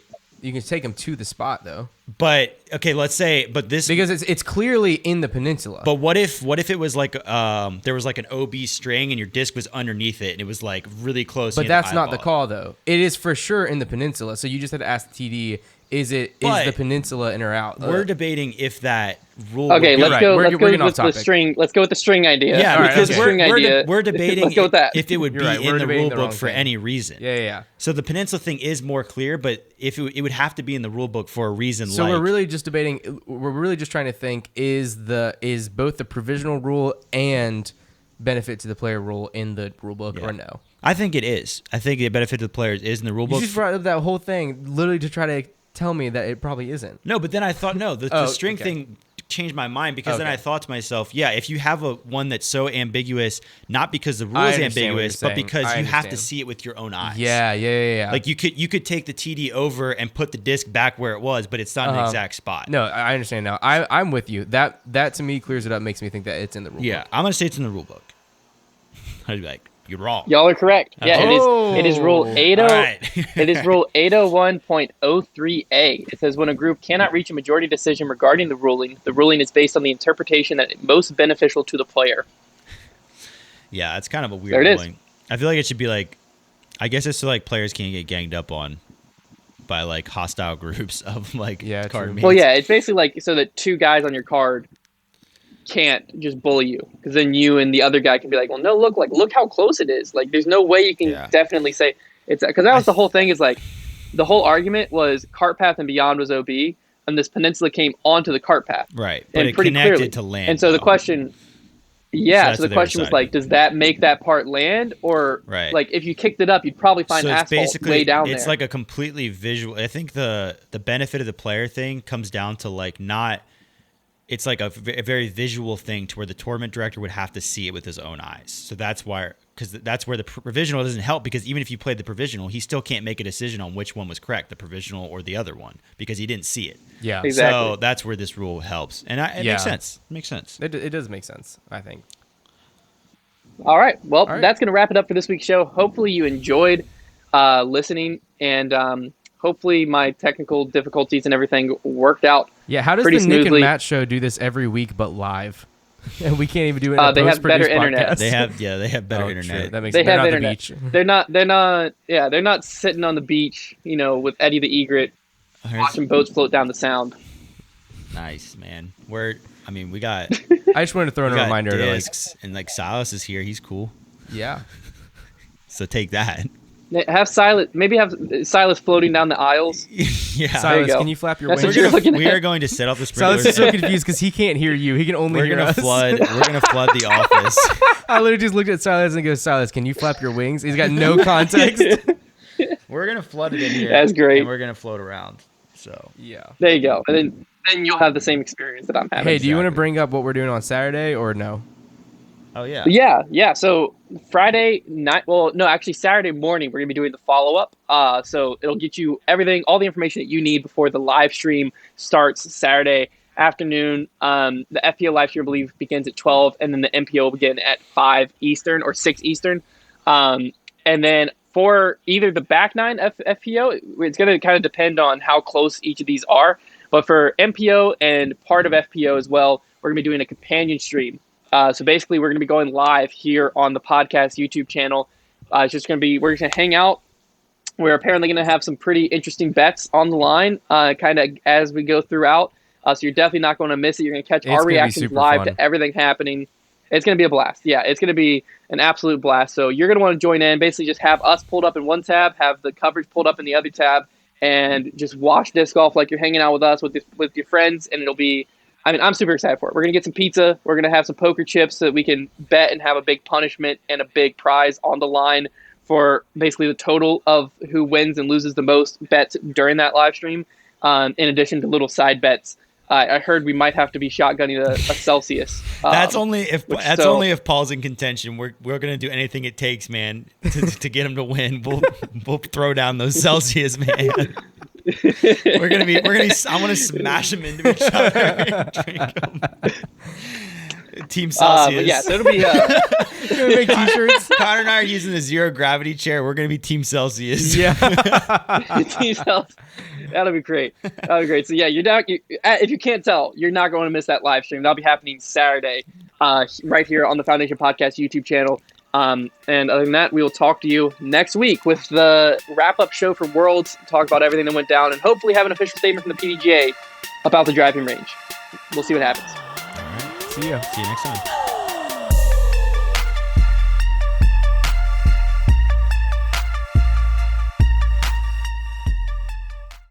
them to the spot though.
But okay, let's say, because
it's clearly in the peninsula.
But what if it was like there was like an OB string and your disc was underneath it and it was like really close?
But that's not the call though. It is for sure in the peninsula. So you just had to ask the TD. Is the peninsula in or out?
We're debating if that rule.
Okay, let's go with the string. Let's go with the string idea.
Yeah, because
idea.
We're debating
let's go with that.
if it would be in the rule book for any reason.
Yeah.
So the peninsula thing is more clear, but if it would have to be in the rule book for a reason.
So we're really just debating. We're really just trying to think: is both the provisional rule and benefit to the player rule in the rule book or no?
I think it is. I think the benefit to the players is in the rule book.
You just brought up that whole thing literally to try to tell me that it probably isn't.
No, but then I thought the string thing changed my mind, because then I thought to myself, if you have one that's so ambiguous, not because the rule is ambiguous, but because you have to see it with your own eyes.
Yeah.
Like you could take the TD over and put the disc back where it was, but it's not an exact spot.
No, I understand now. I'm with you. That to me clears it up, makes me think that it's in the rule book.
Yeah, I'm gonna say it's in the rule book. I'd be like, you're wrong.
Y'all are correct. Yeah, it is rule 80. It is rule 801.03a. It says when a group cannot reach a majority decision regarding the ruling is based on the interpretation that is most beneficial to the player.
Yeah, it's kind of a weird ruling. I feel like it should be like, I guess it's so like players can't get ganged up on. by like hostile groups of like card mates.
Well, yeah, it's basically like so that two guys on your card can't just bully you, because then you and the other guy can be like, well, no, look how close it is. Like, there's no way you can definitely say it's, because that was the whole thing, is like the whole argument was Cart Path and Beyond was OB, and this peninsula came onto the Cart Path,
right?
But
and
it connected
clearly to land.
And so the question, so the question was like, does that make that part land, or like if you kicked it up, you'd probably find asphalt way down there.
It's like a completely visual. I think the benefit of the player thing comes down to like not. It's like a very visual thing to where the tournament director would have to see it with his own eyes. So that's why, because that's where the provisional doesn't help, because even if you played the provisional, he still can't make a decision on which one was correct, the provisional or the other one, because he didn't see it.
Yeah,
exactly.
So that's where this rule helps, and it makes sense. It makes sense.
It does make sense, I think.
All right. Well, that's going to wrap it up for this week's show. Hopefully you enjoyed listening, and hopefully my technical difficulties and everything worked out.
Yeah, how does the Nick and Matt show do this every week but live? And we can't even do it in a
they have better
podcast.
internet.
They have better internet.
True. That makes
they
sense.
have
They're
internet. They're not sitting on the beach, with Eddie the Egret watching boats float down the Sound.
Nice, man. We got
I just wanted to throw in a reminder to
Discs, and like Silas is here. He's cool.
Yeah.
So take that.
Have Silas floating down the aisles.
Yeah.
Silas, can you flap your wings?
We are going to set up the sprinklers.
Silas is so confused because he can't hear you. He can only hear us.
We're gonna flood the office.
I literally just looked at Silas and go, Silas, can you flap your wings? He's got no context.
We're gonna flood it in here.
That's great.
And we're gonna float around. So
yeah.
There you go. And then you'll have the same experience that I'm having.
Hey, do you want to bring up what we're doing on Saturday or no?
Oh, yeah.
Yeah. So Friday night, Saturday morning, we're going to be doing the follow-up. So it'll get you everything, all the information that you need before the live stream starts Saturday afternoon. The FPO live stream, I believe, begins at 12, and then the MPO will begin at 5 Eastern or 6 Eastern. And then for either the back nine FPO, it's going to kind of depend on how close each of these are. But for MPO and part of FPO as well, we're going to be doing a companion stream. So basically, we're going to be going live here on the podcast YouTube channel. It's just going to be, we're going to hang out. We're apparently going to have some pretty interesting bets on the line, kind of as we go throughout. So you're definitely not going to miss it. You're going to catch our reactions live to everything happening. It's going to be a blast. Yeah, it's going to be an absolute blast. So you're going to want to join in. Basically, just have us pulled up in one tab, have the coverage pulled up in the other tab, and just watch disc golf like you're hanging out with us with your friends, and it'll be. I'm super excited for it. We're going to get some pizza. We're going to have some poker chips so that we can bet and have a big punishment and a big prize on the line for basically the total of who wins and loses the most bets during that live stream, in addition to little side bets. I heard we might have to be shotgunning a Celsius.
That's only if Paul's in contention. We're going to do anything it takes, man, to get him to win. We'll throw down those Celsius, man. I'm gonna smash them into each other and drink them. Team Celsius.
So it'll be
make t-shirts.
Konner and I are using the zero gravity chair. We're gonna be Team Celsius.
Yeah.
Team Celsius. That'll be great. So yeah, you're down. If you can't tell, you're not going to miss that live stream. That'll be happening Saturday, right here on the Foundation Podcast YouTube channel. And other than that, we will talk to you next week with the wrap-up show for Worlds, talk about everything that went down, and hopefully have an official statement from the PDGA about the driving range. We'll see what happens.
All right. See you next time.